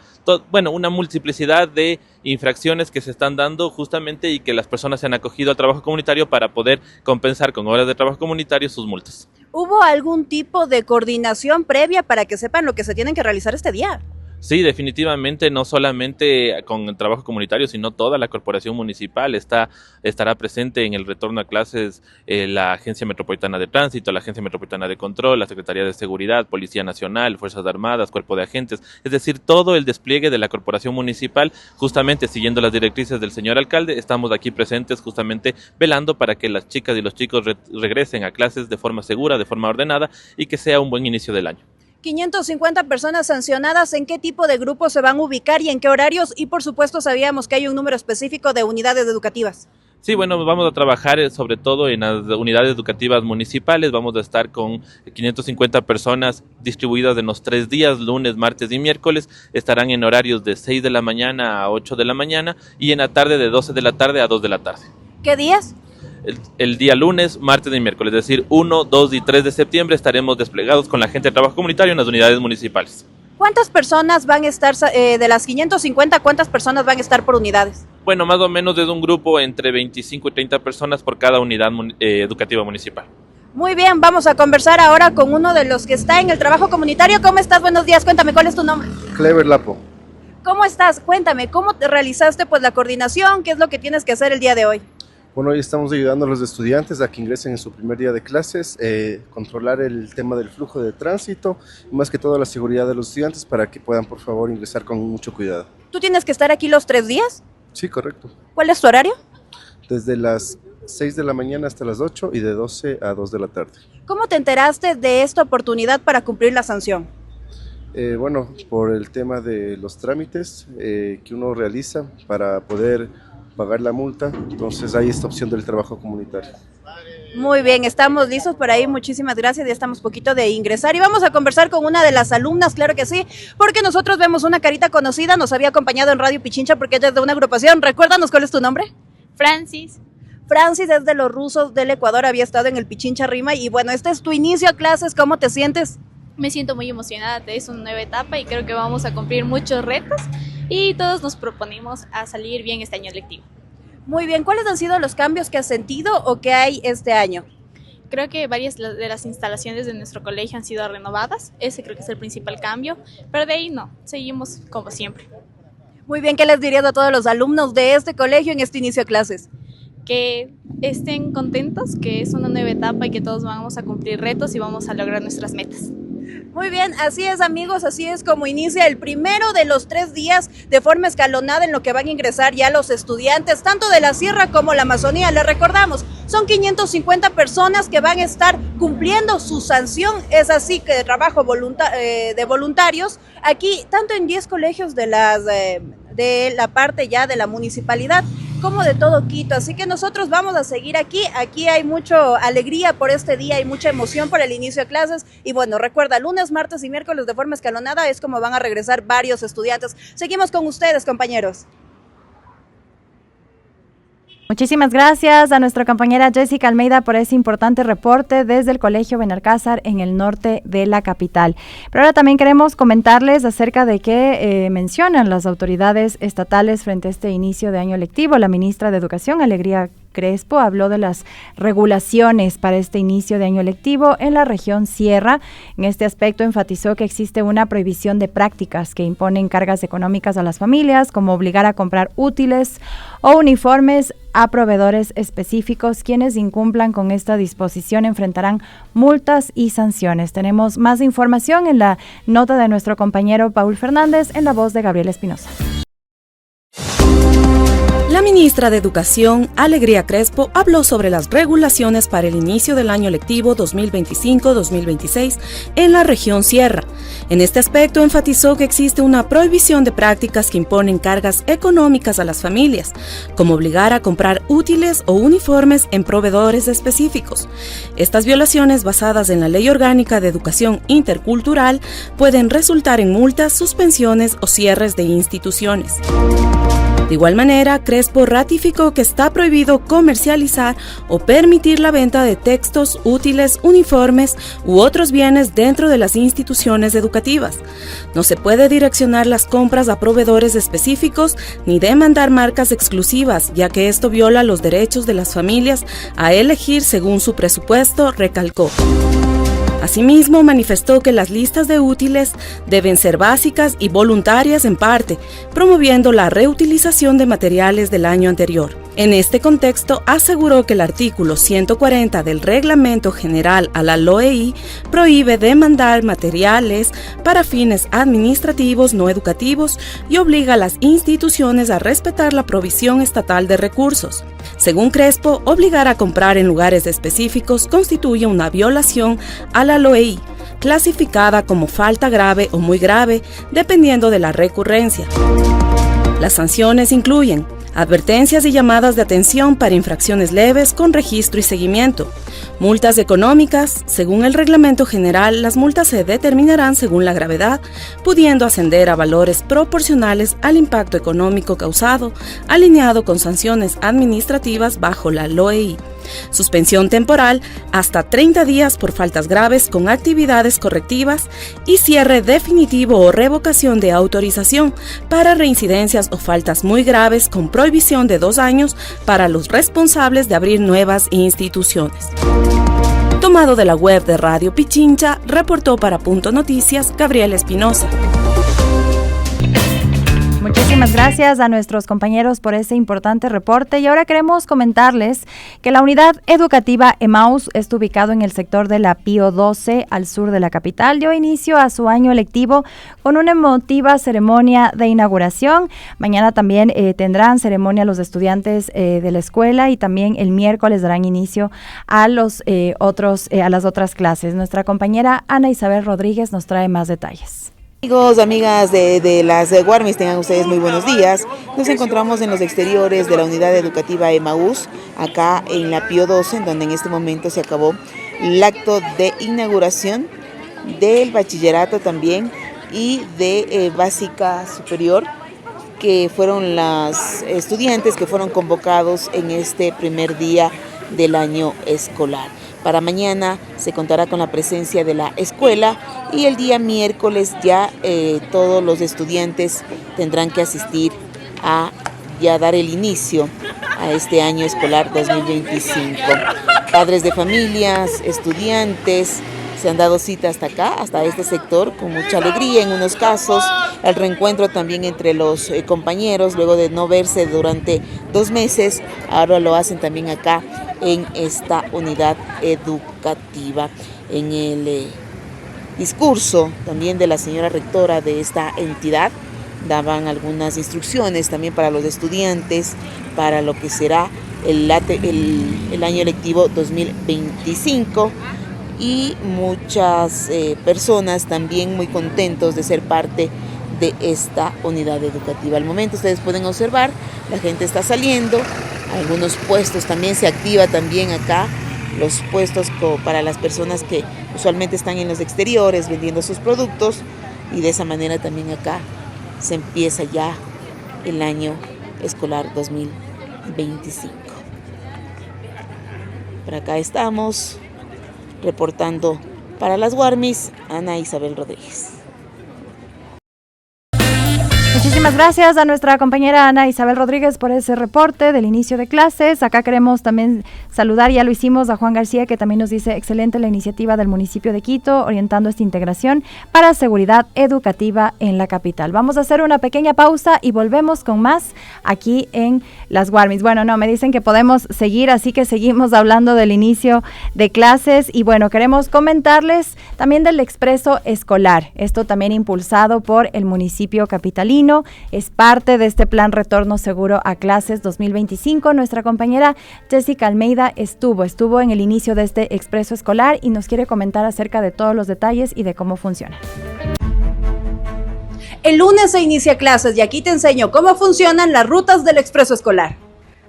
bueno, una multiplicidad de infracciones que se están dando justamente y que las personas se han acogido al trabajo comunitario para poder compensar con horas de trabajo comunitario sus multas. ¿Hubo algún tipo de coordinación previa para que sepan lo que se tienen que realizar este día? Sí, definitivamente, no solamente con el trabajo comunitario, sino toda la corporación municipal estará presente en el retorno a clases, la Agencia Metropolitana de Tránsito, la Agencia Metropolitana de Control, la Secretaría de Seguridad, Policía Nacional, Fuerzas Armadas, Cuerpo de Agentes, es decir, todo el despliegue de la corporación municipal, justamente siguiendo las directrices del señor alcalde. Estamos aquí presentes justamente velando para que las chicas y los chicos regresen a clases de forma segura, de forma ordenada y que sea un buen inicio del año. 550 personas sancionadas, ¿en qué tipo de grupos se van a ubicar y en qué horarios? Y por supuesto sabíamos que hay un número específico de unidades educativas. Sí, bueno, vamos a trabajar sobre todo en las unidades educativas municipales. Vamos a estar con 550 personas distribuidas en los 3 días, lunes, martes y miércoles. Estarán en horarios de 6 de la mañana a 8 de la mañana y en la tarde de 12 de la tarde a 2 de la tarde. ¿Qué días? El día lunes, martes y miércoles, es decir, 1, 2 y 3 de septiembre estaremos desplegados con la gente de trabajo comunitario en las unidades municipales. ¿Cuántas personas van a estar, de las 550, cuántas personas van a estar por unidades? Bueno, más o menos es un grupo entre 25 y 30 personas por cada unidad educativa municipal. Muy bien, vamos a conversar ahora con uno de los que está en el trabajo comunitario. ¿Cómo estás? Buenos días, cuéntame, ¿cuál es tu nombre? Clever Lapo. ¿Cómo estás? Cuéntame, ¿cómo te realizaste pues la coordinación? ¿Qué es lo que tienes que hacer el día de hoy? Bueno, hoy estamos ayudando a los estudiantes a que ingresen en su primer día de clases, controlar el tema del flujo de tránsito y más que todo la seguridad de los estudiantes para que puedan por favor ingresar con mucho cuidado. ¿Tú tienes que estar aquí los 3 días? Sí, correcto. ¿Cuál es tu horario? Desde las 6 de la mañana hasta las 8 y de 12 a 2 de la tarde. ¿Cómo te enteraste de esta oportunidad para cumplir la sanción? Bueno, por el tema de los trámites que uno realiza para poder pagar la multa, entonces hay esta opción del trabajo comunitario. Muy bien, estamos listos por ahí, muchísimas gracias, ya estamos poquito de ingresar y vamos a conversar con una de las alumnas, claro que sí, porque nosotros vemos una carita conocida, nos había acompañado en Radio Pichincha porque ella es de una agrupación. Recuérdanos cuál es tu nombre. Francis. Francis es de los rusos del Ecuador, había estado en el Pichincha Rima y bueno, este es tu inicio a clases, ¿cómo te sientes? Me siento muy emocionada, es una nueva etapa y creo que vamos a cumplir muchos retos y todos nos proponemos a salir bien este año lectivo. Muy bien, ¿cuáles han sido los cambios que has sentido o que hay este año? Creo que varias de las instalaciones de nuestro colegio han sido renovadas, ese creo que es el principal cambio, pero de ahí no, seguimos como siempre. Muy bien, ¿qué les dirías a todos los alumnos de este colegio en este inicio de clases? Que estén contentos, que es una nueva etapa y que todos vamos a cumplir retos y vamos a lograr nuestras metas. Muy bien, así es amigos, así es como inicia el primero de los 3 días de forma escalonada en lo que van a ingresar ya los estudiantes, tanto de la Sierra como la Amazonía. Les recordamos, son 550 personas que van a estar cumpliendo su sanción, es así que de trabajo de voluntarios, aquí tanto en 10 colegios de la parte ya de la municipalidad, como de todo Quito, así que nosotros vamos a seguir aquí hay mucha alegría por este día, hay mucha emoción por el inicio de clases y bueno, recuerda, lunes, martes y miércoles de forma escalonada es como van a regresar varios estudiantes. Seguimos con ustedes, compañeros. Muchísimas gracias a nuestra compañera Jessica Almeida por ese importante reporte desde el Colegio Benalcázar en el norte de la capital. Pero ahora también queremos comentarles acerca de qué mencionan las autoridades estatales frente a este inicio de año lectivo. La ministra de Educación, Alegría Crespo, habló de las regulaciones para este inicio de año lectivo en la región Sierra. En este aspecto enfatizó que existe una prohibición de prácticas que imponen cargas económicas a las familias, como obligar a comprar útiles o uniformes a proveedores específicos. Quienes incumplan con esta disposición enfrentarán multas y sanciones. Tenemos más información en la nota de nuestro compañero Paul Fernández en la voz de Gabriel Espinosa. La ministra de Educación, Alegría Crespo, habló sobre las regulaciones para el inicio del año lectivo 2025-2026 en la región Sierra. En este aspecto enfatizó que existe una prohibición de prácticas que imponen cargas económicas a las familias, como obligar a comprar útiles o uniformes en proveedores específicos. Estas violaciones, basadas en la Ley Orgánica de Educación Intercultural, pueden resultar en multas, suspensiones o cierres de instituciones. De igual manera, Crespo ratificó que está prohibido comercializar o permitir la venta de textos, útiles, uniformes u otros bienes dentro de las instituciones educativas. No se puede direccionar las compras a proveedores específicos ni demandar marcas exclusivas, ya que esto viola los derechos de las familias a elegir según su presupuesto, recalcó. Asimismo, manifestó que las listas de útiles deben ser básicas y voluntarias en parte, promoviendo la reutilización de materiales del año anterior. En este contexto, aseguró que el artículo 140 del Reglamento General a la LOEI prohíbe demandar materiales para fines administrativos no educativos y obliga a las instituciones a respetar la provisión estatal de recursos. Según Crespo, obligar a comprar en lugares específicos constituye una violación a la LOEI, clasificada como falta grave o muy grave, dependiendo de la recurrencia. Las sanciones incluyen advertencias y llamadas de atención para infracciones leves con registro y seguimiento. Multas económicas. Según el reglamento general, las multas se determinarán según la gravedad, pudiendo ascender a valores proporcionales al impacto económico causado, alineado con sanciones administrativas bajo la LOEI. Suspensión temporal hasta 30 días por faltas graves con actividades correctivas y cierre definitivo o revocación de autorización para reincidencias o faltas muy graves con prohibición de 2 años para los responsables de abrir nuevas instituciones. Tomado de la web de Radio Pichincha, reportó para Punto Noticias Gabriela Espinosa. Muchísimas gracias a nuestros compañeros por ese importante reporte y ahora queremos comentarles que la unidad educativa Emaús está ubicado en el sector de la Pío 12 al sur de la capital. Dio inicio a su año lectivo con una emotiva ceremonia de inauguración. Mañana también tendrán ceremonia los estudiantes de la escuela y también el miércoles darán inicio a a las otras clases. Nuestra compañera Ana Isabel Rodríguez nos trae más detalles. Amigos, amigas de las Guarmis, tengan ustedes muy buenos días. Nos encontramos en los exteriores de la unidad educativa Emaús, acá en la Pío 12, en donde en este momento se acabó el acto de inauguración del bachillerato también y de básica superior, que fueron las estudiantes que fueron convocados en este primer día del año escolar. Para mañana se contará con la presencia de la escuela y el día miércoles ya todos los estudiantes tendrán que asistir a ya dar el inicio a este año escolar 2025. Padres de familias, estudiantes se han dado cita hasta acá, hasta este sector, con mucha alegría en unos casos. El reencuentro también entre los compañeros, luego de no verse durante 2 meses, ahora lo hacen también acá en esta unidad educativa. En el discurso también de la señora rectora de esta entidad, daban algunas instrucciones también para los estudiantes, para lo que será el año lectivo 2025, y muchas personas también muy contentos de ser parte de esta unidad educativa. Al momento ustedes pueden observar, la gente está saliendo, algunos puestos también se activa también acá, los puestos para las personas que usualmente están en los exteriores vendiendo sus productos, y de esa manera también acá se empieza ya el año escolar 2025. Por acá estamos reportando para las Guarmis, Ana Isabel Rodríguez. Muchísimas gracias a nuestra compañera Ana Isabel Rodríguez por ese reporte del inicio de clases. Acá queremos también saludar, ya lo hicimos, a Juan García, que también nos dice: excelente la iniciativa del municipio de Quito, orientando esta integración para seguridad educativa en la capital. Vamos a hacer una pequeña pausa y volvemos con más aquí en las Guarmis. Bueno, no, me dicen que podemos seguir, así que seguimos hablando del inicio de clases. Y bueno, queremos comentarles también del expreso escolar. Esto también impulsado por el municipio capitalino. Es parte de este plan Retorno Seguro a Clases 2025. Nuestra compañera Jessica Almeida estuvo en el inicio de este expreso escolar y nos quiere comentar acerca de todos los detalles y de cómo funciona. El lunes se inicia clases y aquí te enseño cómo funcionan las rutas del expreso escolar.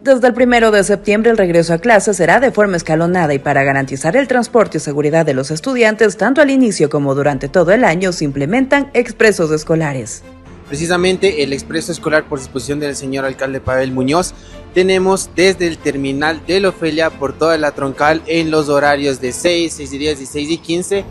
Desde el 1 de septiembre el regreso a clases será de forma escalonada y para garantizar el transporte y seguridad de los estudiantes, tanto al inicio como durante todo el año se implementan expresos escolares. Precisamente el expreso escolar, por disposición del señor alcalde Pavel Muñoz, tenemos desde el terminal de la Ofelia por toda la troncal en los horarios de 6, 6:10 y 6:15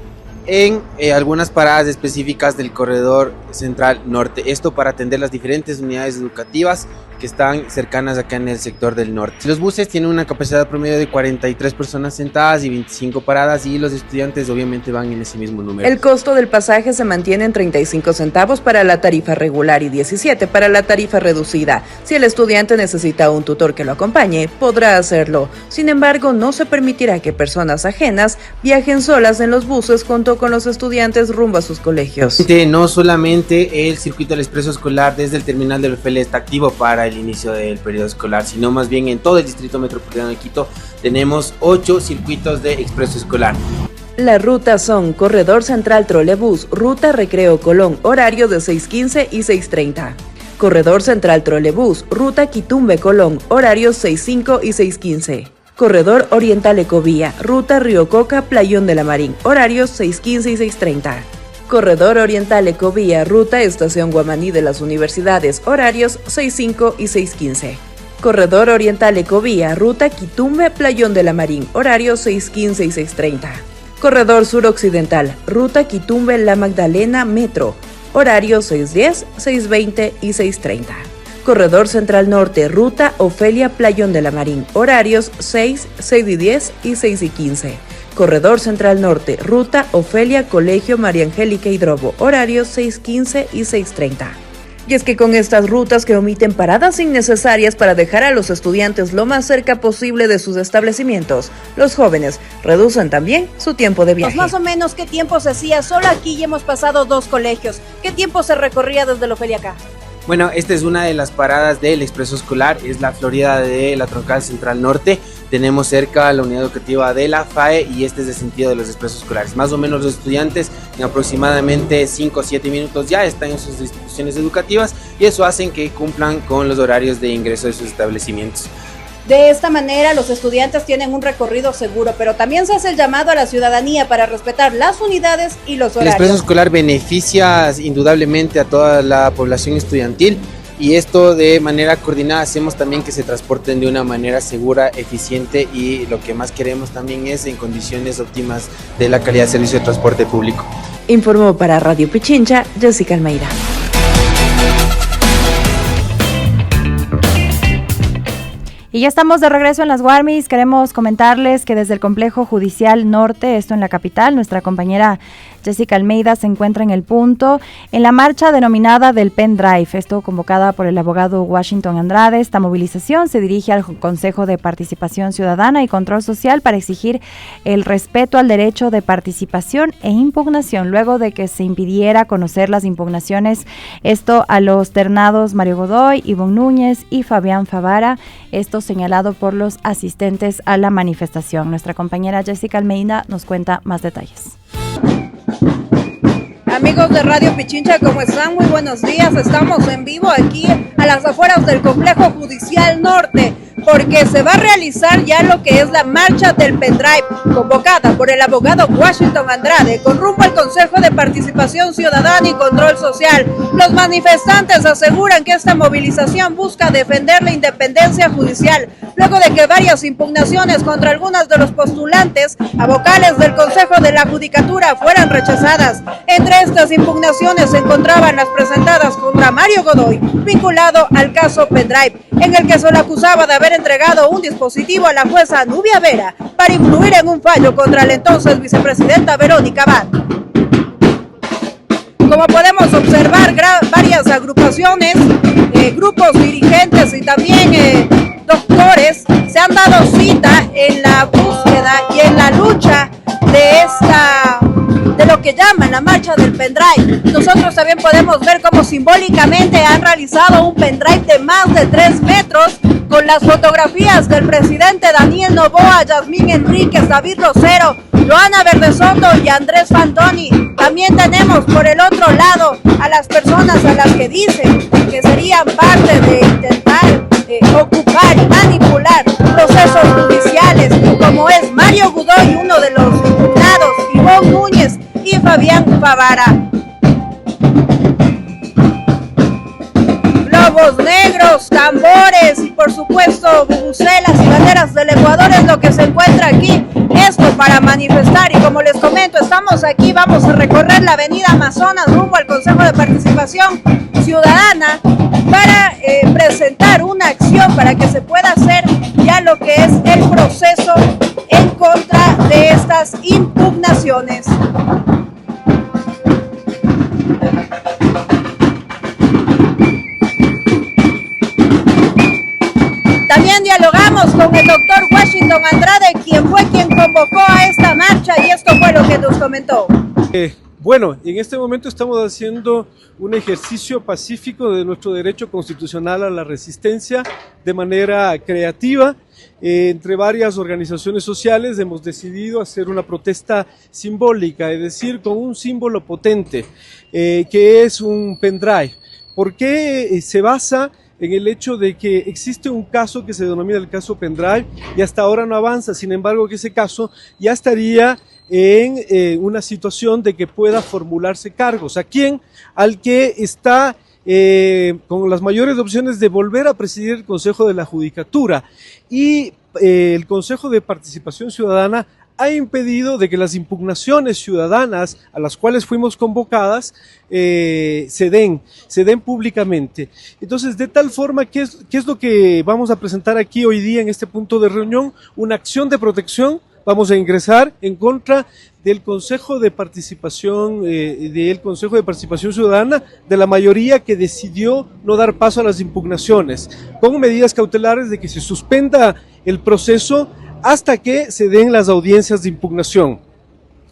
en algunas paradas específicas del corredor central norte. Esto para atender las diferentes unidades educativas que están cercanas acá en el sector del norte. Los buses tienen una capacidad promedio de 43 personas sentadas y 25 paradas, y los estudiantes obviamente van en ese mismo número. El costo del pasaje se mantiene en 35 centavos para la tarifa regular y 17 para la tarifa reducida. Si el estudiante necesita un tutor que lo acompañe, podrá hacerlo. Sin embargo, no se permitirá que personas ajenas viajen solas en los buses junto con los estudiantes rumbo a sus colegios. No solamente el circuito del expreso escolar desde el terminal de Ofelia está activo para el inicio del periodo escolar, sino más bien en todo el distrito metropolitano de Quito tenemos 8 circuitos de expreso escolar. Las rutas son Corredor Central Trolebús, Ruta Recreo Colón, horario de 6:15 y 6:30. Corredor Central Trolebús, Ruta Quitumbe Colón, horarios 6:05 y 6:15. Corredor Oriental Ecovía, Ruta Río Coca, Playón de la Marín, horarios 6:15 y 6:30. Corredor Oriental Ecovía, Ruta Estación Guamaní de las Universidades, horarios 6:05 y 6:15. Corredor Oriental Ecovía, Ruta Quitumbe, Playón de la Marín, horarios 6:15 y 6:30. Corredor Sur Occidental, Ruta Quitumbe La Magdalena Metro, horarios 6:10, 6:20 y 6:30. Corredor Central Norte, Ruta Ofelia Playón de la Marín, horarios 6, 6:10 y 6:15. Corredor Central Norte, Ruta Ofelia Colegio María Angélica Hidrobo, horarios 6:15 y 6:30. Y es que con estas rutas que omiten paradas innecesarias para dejar a los estudiantes lo más cerca posible de sus establecimientos, los jóvenes reducen también su tiempo de viaje. Pues más o menos, ¿qué tiempo se hacía? Solo aquí ya hemos pasado 2 colegios. ¿Qué tiempo se recorría desde la Ofelia acá? Bueno, esta es una de las paradas del expreso escolar, es la Florida de la Troncal Central Norte. Tenemos cerca la unidad educativa de la FAE y este es el sentido de los expresos escolares. Más o menos los estudiantes en aproximadamente 5 o 7 minutos ya están en sus instituciones educativas y eso hace que cumplan con los horarios de ingreso de sus establecimientos. De esta manera los estudiantes tienen un recorrido seguro, pero también se hace el llamado a la ciudadanía para respetar las unidades y los horarios. El expreso escolar beneficia indudablemente a toda la población estudiantil y esto de manera coordinada hacemos también que se transporten de una manera segura, eficiente y lo que más queremos también es en condiciones óptimas de la calidad de servicio de transporte público. Informó para Radio Pichincha, Jessica Almeida. Y ya estamos de regreso en las Guarmis. Queremos comentarles que desde el Complejo Judicial Norte, esto en la capital, nuestra compañera Jessica Almeida se encuentra en el punto, en la marcha denominada del Pendrive, esto convocada por el abogado Washington Andrade. Esta movilización se dirige al Consejo de Participación Ciudadana y Control Social para exigir el respeto al derecho de participación e impugnación, luego de que se impidiera conocer las impugnaciones, esto a los ternados Mario Godoy, Ivonne Núñez y Fabián Favara, esto señalado por los asistentes a la manifestación. Nuestra compañera Jessica Almeida nos cuenta más detalles. Amigos de Radio Pichincha, ¿cómo están? Muy buenos días. Estamos en vivo aquí a las afueras del Complejo Judicial Norte, porque se va a realizar ya lo que es la marcha del Pendrive, convocada por el abogado Washington Andrade, con rumbo al Consejo de Participación Ciudadana y Control Social. Los manifestantes aseguran que esta movilización busca defender la independencia judicial, luego de que varias impugnaciones contra algunos de los postulantes a vocales del Consejo de la Judicatura fueran rechazadas. Entre estas impugnaciones se encontraban las presentadas contra Mario Godoy, vinculado al caso Pendrive, en el que se le acusaba de haber entregado un dispositivo a la jueza Nubia Vera para influir en un fallo contra la entonces vicepresidenta Verónica Abad. Como podemos observar, varias agrupaciones, grupos dirigentes y también doctores se han dado cita en la búsqueda y en la lucha de lo que llaman la marcha del pendrive. Nosotros también podemos ver cómo simbólicamente han realizado un pendrive de más de 3 metros con las fotografías del presidente Daniel Noboa, Yasmín Enríquez, David Rosero, Joana Verdesoto y Andrés Fantoni. También tenemos por el otro lado a las personas a las que dicen que serían parte de intentar ocupar y manipular procesos judiciales, como es Mario Godoy, uno de los impugnados, Ivonne Núñez y Fabián Favara. Globos negros, tambores y por supuesto bubucelas y banderas del Ecuador es lo que se encuentra aquí. Esto para manifestar y como les comento, estamos aquí, vamos a recorrer la avenida Amazonas rumbo al Consejo de Participación Ciudadana para presentar una acción para que se pueda hacer ya lo que es el proceso en contra de estas impugnaciones. También dialogamos con el doctor Washington Andrade, quien fue quien convocó a esta marcha, y esto fue lo que nos comentó. Bueno, en este momento estamos haciendo un ejercicio pacífico de nuestro derecho constitucional a la resistencia de manera creativa entre varias organizaciones sociales hemos decidido hacer una protesta simbólica, es decir, con un símbolo potente, que es un pendrive. ¿Por qué se basa en el hecho de que existe un caso que se denomina el caso pendrive y hasta ahora no avanza? Sin embargo, que ese caso ya estaría en una situación de que pueda formularse cargos. ¿A quién? Al que está con las mayores opciones de volver a presidir el Consejo de la Judicatura, y el Consejo de Participación Ciudadana ha impedido de que las impugnaciones ciudadanas a las cuales fuimos convocadas se den públicamente. Entonces, de tal forma, ¿qué es lo que vamos a presentar aquí hoy día en este punto de reunión? Una acción de protección. Vamos a ingresar en contra del Consejo de Participación Ciudadana, de la mayoría que decidió no dar paso a las impugnaciones, con medidas cautelares de que se suspenda el proceso hasta que se den las audiencias de impugnación.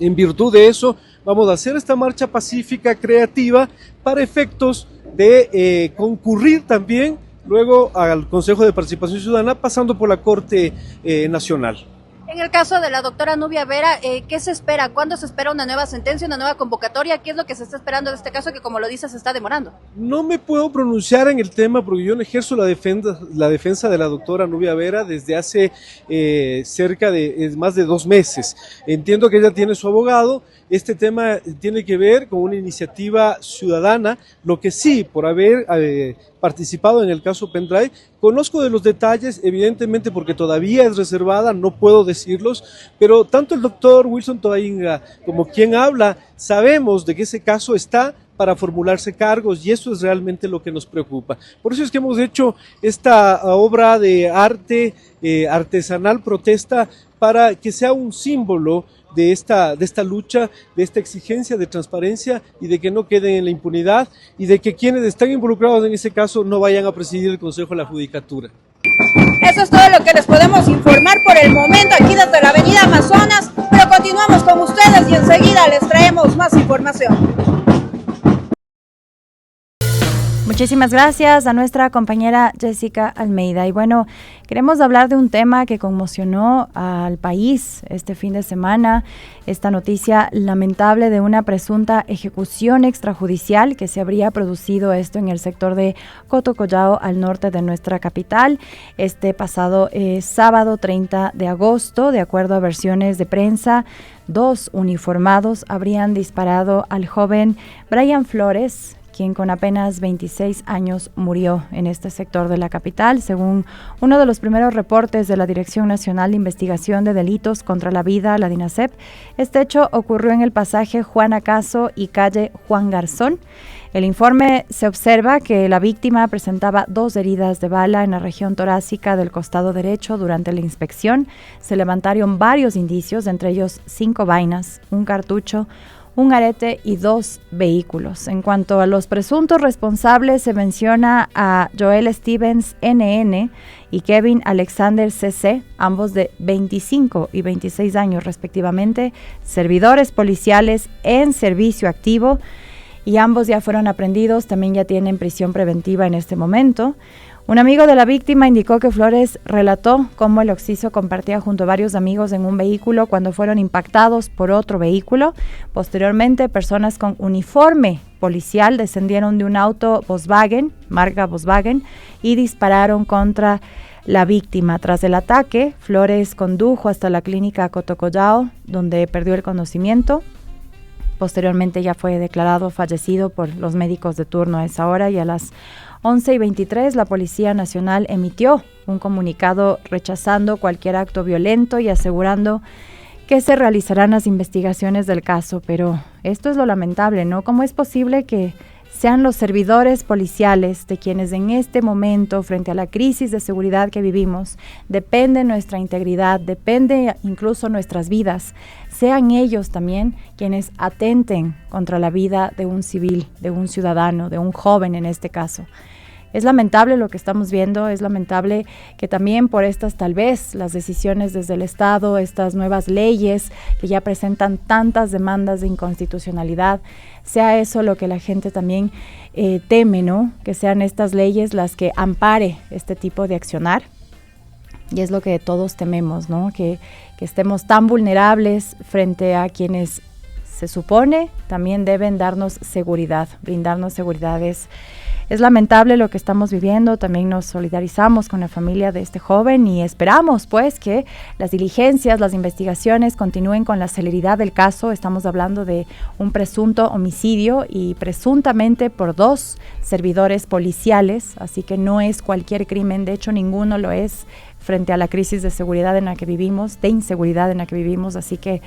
En virtud de eso, vamos a hacer esta marcha pacífica, creativa, para efectos de concurrir también luego al Consejo de Participación Ciudadana, pasando por la Corte Nacional. En el caso de la doctora Nubia Vera, ¿qué se espera? ¿Cuándo se espera una nueva sentencia, una nueva convocatoria? ¿Qué es lo que se está esperando de este caso que, como lo dices, se está demorando? No me puedo pronunciar en el tema porque yo no ejerzo la defensa de la doctora Nubia Vera desde hace cerca de más de 2 meses. Entiendo que ella tiene su abogado. Este tema tiene que ver con una iniciativa ciudadana, lo que sí, por haber participado en el caso pendrive, conozco de los detalles, evidentemente porque todavía es reservada, no puedo decirlos, pero tanto el doctor Wilson Toainga como quien habla, sabemos de que ese caso está para formularse cargos, y eso es realmente lo que nos preocupa. Por eso es que hemos hecho esta obra de arte artesanal protesta, para que sea un símbolo de esta lucha, de esta exigencia de transparencia, y de que no queden en la impunidad, y de que quienes están involucrados en ese caso no vayan a presidir el Consejo de la Judicatura. Eso es todo lo que les podemos informar por el momento aquí desde la Avenida Amazonas, pero continuamos con ustedes y enseguida les traemos más información. Muchísimas gracias a nuestra compañera Jessica Almeida. Y bueno, queremos hablar de un tema que conmocionó al país este fin de semana. Esta noticia lamentable de una presunta ejecución extrajudicial que se habría producido esto en el sector de Cotocollao, al norte de nuestra capital, este pasado sábado 30 de agosto. De acuerdo a versiones de prensa, 2 uniformados habrían disparado al joven Brian Flores, quien con apenas 26 años murió en este sector de la capital. Según uno de los primeros reportes de la Dirección Nacional de Investigación de Delitos contra la Vida, la DINASEP, este hecho ocurrió en el pasaje Juan Acaso y calle Juan Garzón. El informe se observa que la víctima presentaba 2 heridas de bala en la región torácica del costado derecho. Durante la inspección se levantaron varios indicios, entre ellos 5 vainas, un cartucho, un arete y 2 vehículos. En cuanto a los presuntos responsables, se menciona a Joel Stevens NN y Kevin Alexander CC, ambos de 25 y 26 años respectivamente, servidores policiales en servicio activo, y ambos ya fueron aprehendidos, también ya tienen prisión preventiva en este momento. Un amigo de la víctima indicó que Flores relató cómo el occiso compartía junto a varios amigos en un vehículo cuando fueron impactados por otro vehículo. Posteriormente, personas con uniforme policial descendieron de un auto Volkswagen, marca Volkswagen, y dispararon contra la víctima. Tras el ataque, Flores condujo hasta la clínica Cotocollao, donde perdió el conocimiento. Posteriormente ya fue declarado fallecido por los médicos de turno a esa hora, y a las 11:23 la Policía Nacional emitió un comunicado rechazando cualquier acto violento y asegurando que se realizarán las investigaciones del caso. Pero esto es lo lamentable, ¿no? ¿Cómo es posible que sean los servidores policiales de quienes en este momento, frente a la crisis de seguridad que vivimos, depende nuestra integridad, depende incluso nuestras vidas, sean ellos también quienes atenten contra la vida de un civil, de un ciudadano, de un joven en este caso? Es lamentable lo que estamos viendo, es lamentable que también por estas, tal vez, las decisiones desde el Estado, estas nuevas leyes que ya presentan tantas demandas de inconstitucionalidad, sea eso lo que la gente también teme, ¿no? Que sean estas leyes las que ampare este tipo de accionar. Y es lo que todos tememos, ¿no? Que estemos tan vulnerables frente a quienes se supone también deben darnos seguridad, brindarnos seguridad. Es lamentable lo que estamos viviendo, también nos solidarizamos con la familia de este joven y esperamos pues que las diligencias, las investigaciones continúen con la celeridad del caso. Estamos hablando de un presunto homicidio y presuntamente por 2 servidores policiales, así que no es cualquier crimen, de hecho ninguno lo es frente a la crisis de seguridad en la que vivimos, de inseguridad en la que vivimos, así que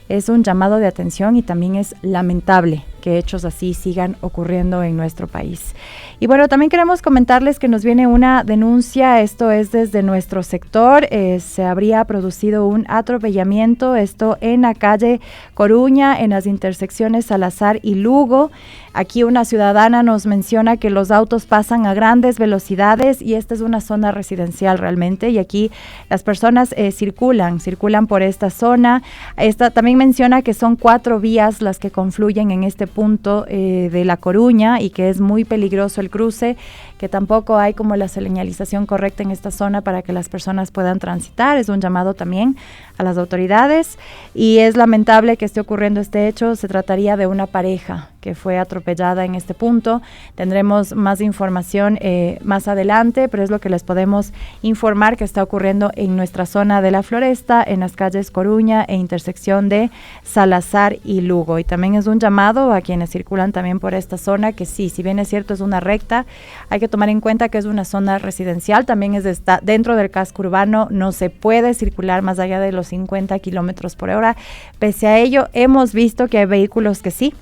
es un llamado de atención y también es lamentable que hechos así sigan ocurriendo en nuestro país. Y bueno, también queremos comentarles que nos viene una denuncia, esto es desde nuestro sector, se habría producido un atropellamiento, esto en la calle Coruña, en las intersecciones Salazar y Lugo. Aquí una ciudadana nos menciona que los autos pasan a grandes velocidades y esta es una zona residencial realmente y aquí las personas circulan por esta zona. Esta también menciona que son 4 vías las que confluyen en este punto de La Coruña y que es muy peligroso el cruce, que tampoco hay como la señalización correcta en esta zona para que las personas puedan transitar. Es un llamado también a las autoridades y es lamentable que esté ocurriendo este hecho. Se trataría de una pareja que fue atropellada en este punto. Tendremos más información más adelante, pero es lo que les podemos informar que está ocurriendo en nuestra zona de La Floresta, en las calles Coruña e intersección de Salazar y Lugo. Y también es un llamado a quienes circulan también por esta zona, que sí, si bien es cierto es una recta, hay que tomar en cuenta que es una zona residencial, también está dentro del casco urbano, no se puede circular más allá de los 50 kilómetros por hora. Pese a ello, hemos visto que hay vehículos que sí,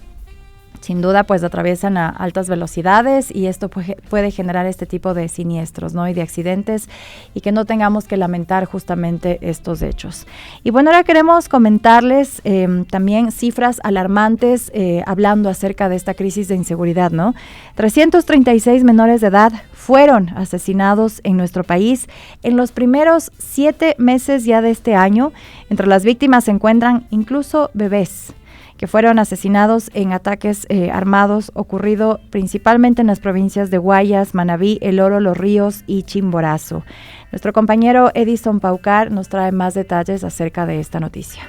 sin duda, pues atraviesan a altas velocidades y esto puede generar este tipo de siniestros, ¿no? Y de accidentes y que no tengamos que lamentar justamente estos hechos. Y bueno, ahora queremos comentarles también cifras alarmantes hablando acerca de esta crisis de inseguridad, ¿no? 336 menores de edad fueron asesinados en nuestro país en los primeros 7 meses ya de este año. Entre las víctimas se encuentran incluso bebés que fueron asesinados en ataques armados ocurrido principalmente en las provincias de Guayas, Manabí, El Oro, Los Ríos y Chimborazo. Nuestro compañero Edison Paucar nos trae más detalles acerca de esta noticia.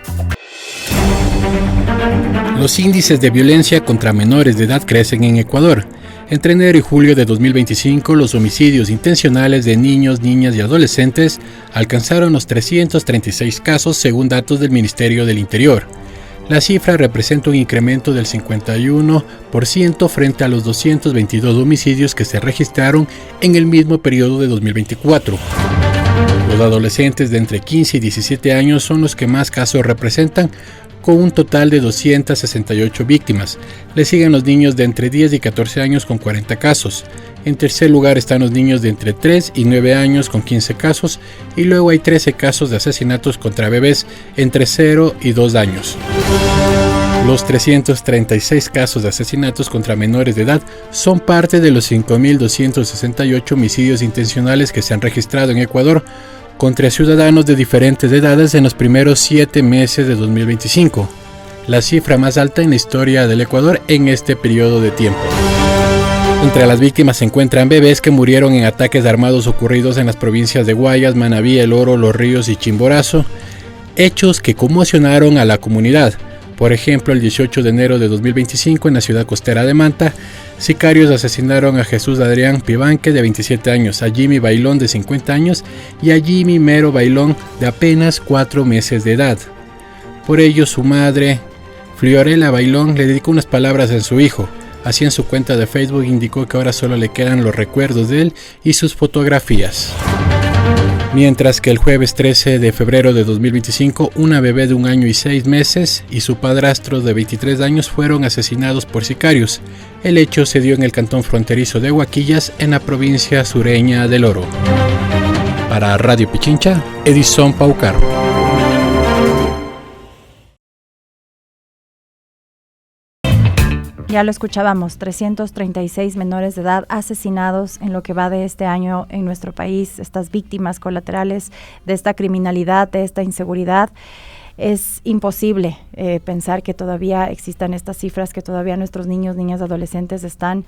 Los índices de violencia contra menores de edad crecen en Ecuador. Entre enero y julio de 2025, los homicidios intencionales de niños, niñas y adolescentes alcanzaron los 336 casos según datos del Ministerio del Interior. La cifra representa un incremento del 51% frente a los 222 homicidios que se registraron en el mismo periodo de 2024. Los adolescentes de entre 15 y 17 años son los que más casos representan, con un total de 268 víctimas. Le siguen los niños de entre 10 y 14 años con 40 casos. En tercer lugar están los niños de entre 3 y 9 años con 15 casos y luego hay 13 casos de asesinatos contra bebés entre 0 y 2 años. Los 336 casos de asesinatos contra menores de edad son parte de los 5.268 homicidios intencionales que se han registrado en Ecuador contra ciudadanos de diferentes edades en los primeros 7 meses de 2025, la cifra más alta en la historia del Ecuador en este periodo de tiempo. Entre las víctimas se encuentran bebés que murieron en ataques armados ocurridos en las provincias de Guayas, Manabí, El Oro, Los Ríos y Chimborazo, hechos que conmocionaron a la comunidad. Por ejemplo, el 18 de enero de 2025 en la ciudad costera de Manta, sicarios asesinaron a Jesús Adrián Pibanque de 27 años, a Jimmy Bailón de 50 años y a Jimmy Mero Bailón de apenas 4 meses de edad. Por ello su madre, Fiorella Bailón, le dedicó unas palabras a su hijo. Así en su cuenta de Facebook indicó que ahora solo le quedan los recuerdos de él y sus fotografías. Mientras que el jueves 13 de febrero de 2025, una bebé de 1 año y 6 meses y su padrastro de 23 años fueron asesinados por sicarios. El hecho se dio en el cantón fronterizo de Huaquillas, en la provincia sureña del Oro. Para Radio Pichincha, Edison Paucar. Ya lo escuchábamos, 336 menores de edad asesinados en lo que va de este año en nuestro país, estas víctimas colaterales de esta criminalidad, de esta inseguridad. es imposible pensar que todavía existan estas cifras, que todavía nuestros niños, niñas, adolescentes están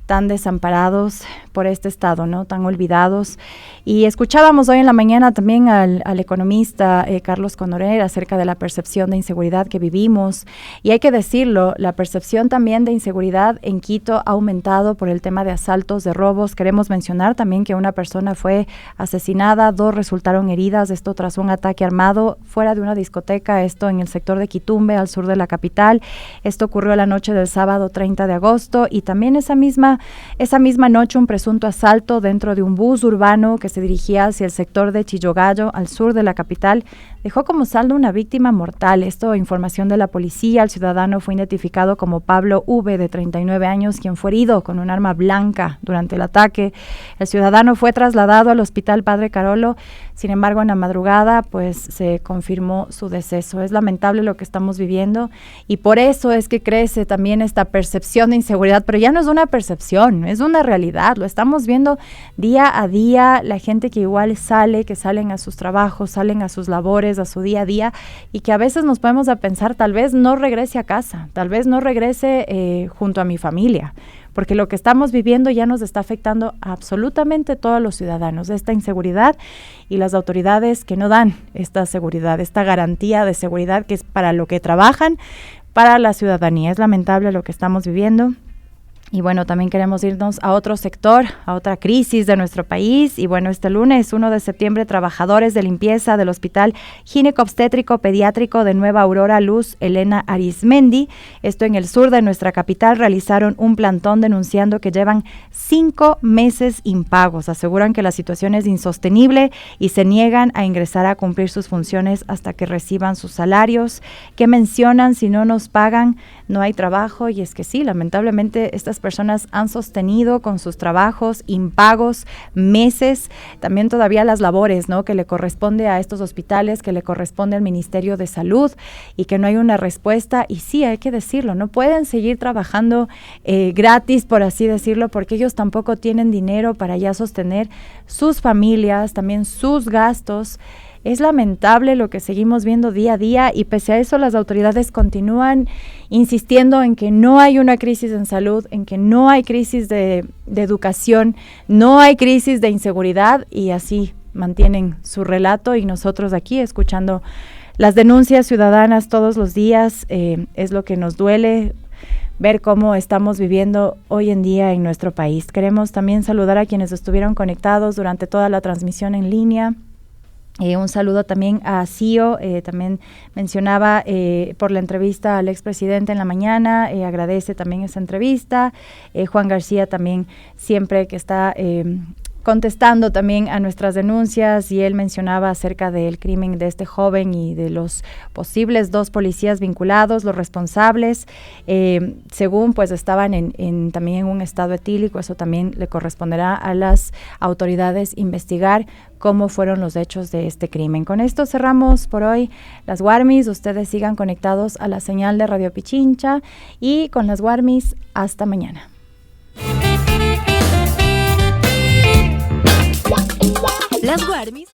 tan desamparados por este estado, ¿no? Tan olvidados. Y escuchábamos hoy en la mañana también al economista Carlos Conorer acerca de la percepción de inseguridad que vivimos. Y hay que decirlo, la percepción también de inseguridad en Quito ha aumentado por el tema de asaltos, de robos. Queremos mencionar también que una persona fue asesinada, 2 resultaron heridas, esto tras un ataque armado fuera de una discoteca, esto en el sector de Quitumbe, al sur de la capital. Esto ocurrió la noche del sábado 30 de agosto y también esa misma noche un presunto asalto dentro de un bus urbano que se dirigía hacia el sector de Chillogallo, al sur de la capital, dejó como saldo una víctima mortal. Esto, información de la policía, el ciudadano fue identificado como Pablo V, de 39 años, quien fue herido con un arma blanca durante el ataque. El ciudadano fue trasladado al hospital Padre Carolo, sin embargo, en la madrugada, pues se confirmó su deceso. Es lamentable lo que estamos viviendo y por eso es que crece también esta percepción de inseguridad, pero ya no es una percepción, es una realidad. Lo estamos viendo día a día, la gente que igual que salen a sus trabajos, salen a sus labores, a su día a día, y que a veces nos ponemos a pensar, tal vez no regrese a casa, tal vez no regrese junto a mi familia, porque lo que estamos viviendo ya nos está afectando a absolutamente todos los ciudadanos, esta inseguridad y las autoridades que no dan esta seguridad, esta garantía de seguridad que es para lo que trabajan, para la ciudadanía. Es lamentable lo que estamos viviendo. Y bueno, también queremos irnos a otro sector, a otra crisis de nuestro país. Y bueno, este lunes 1 de septiembre, trabajadores de limpieza del Hospital Ginecobstétrico Pediátrico de Nueva Aurora Luz Elena Arizmendi, esto en el sur de nuestra capital, realizaron un plantón denunciando que llevan 5 meses impagos. Aseguran que la situación es insostenible y se niegan a ingresar a cumplir sus funciones hasta que reciban sus salarios. Que mencionan, si no nos pagan, no hay trabajo. Y es que sí, lamentablemente estas personas han sostenido con sus trabajos impagos meses, también todavía las labores, ¿no?, que le corresponde a estos hospitales, que le corresponde al Ministerio de Salud, y que no hay una respuesta. Y sí, hay que decirlo, no pueden seguir trabajando gratis, por así decirlo, porque ellos tampoco tienen dinero para ya sostener sus familias, también sus gastos. Es lamentable lo que seguimos viendo día a día, y pese a eso las autoridades continúan insistiendo en que no hay una crisis en salud, en que no hay crisis de educación, no hay crisis de inseguridad, y así mantienen su relato. Y nosotros aquí escuchando las denuncias ciudadanas todos los días, es lo que nos duele ver cómo estamos viviendo hoy en día en nuestro país. Queremos también saludar a quienes estuvieron conectados durante toda la transmisión en línea. Un saludo también a CIO, también mencionaba por la entrevista al expresidente en la mañana, agradece también esa entrevista. Juan García también siempre que está contestando también a nuestras denuncias, y él mencionaba acerca del crimen de este joven y de los posibles 2 policías vinculados, los responsables, según pues estaban también en un estado etílico. Eso también le corresponderá a las autoridades investigar cómo fueron los hechos de este crimen. Con esto cerramos por hoy las Guarmis. Ustedes sigan conectados a la señal de Radio Pichincha, y con las Guarmis hasta mañana. Las Guarmis.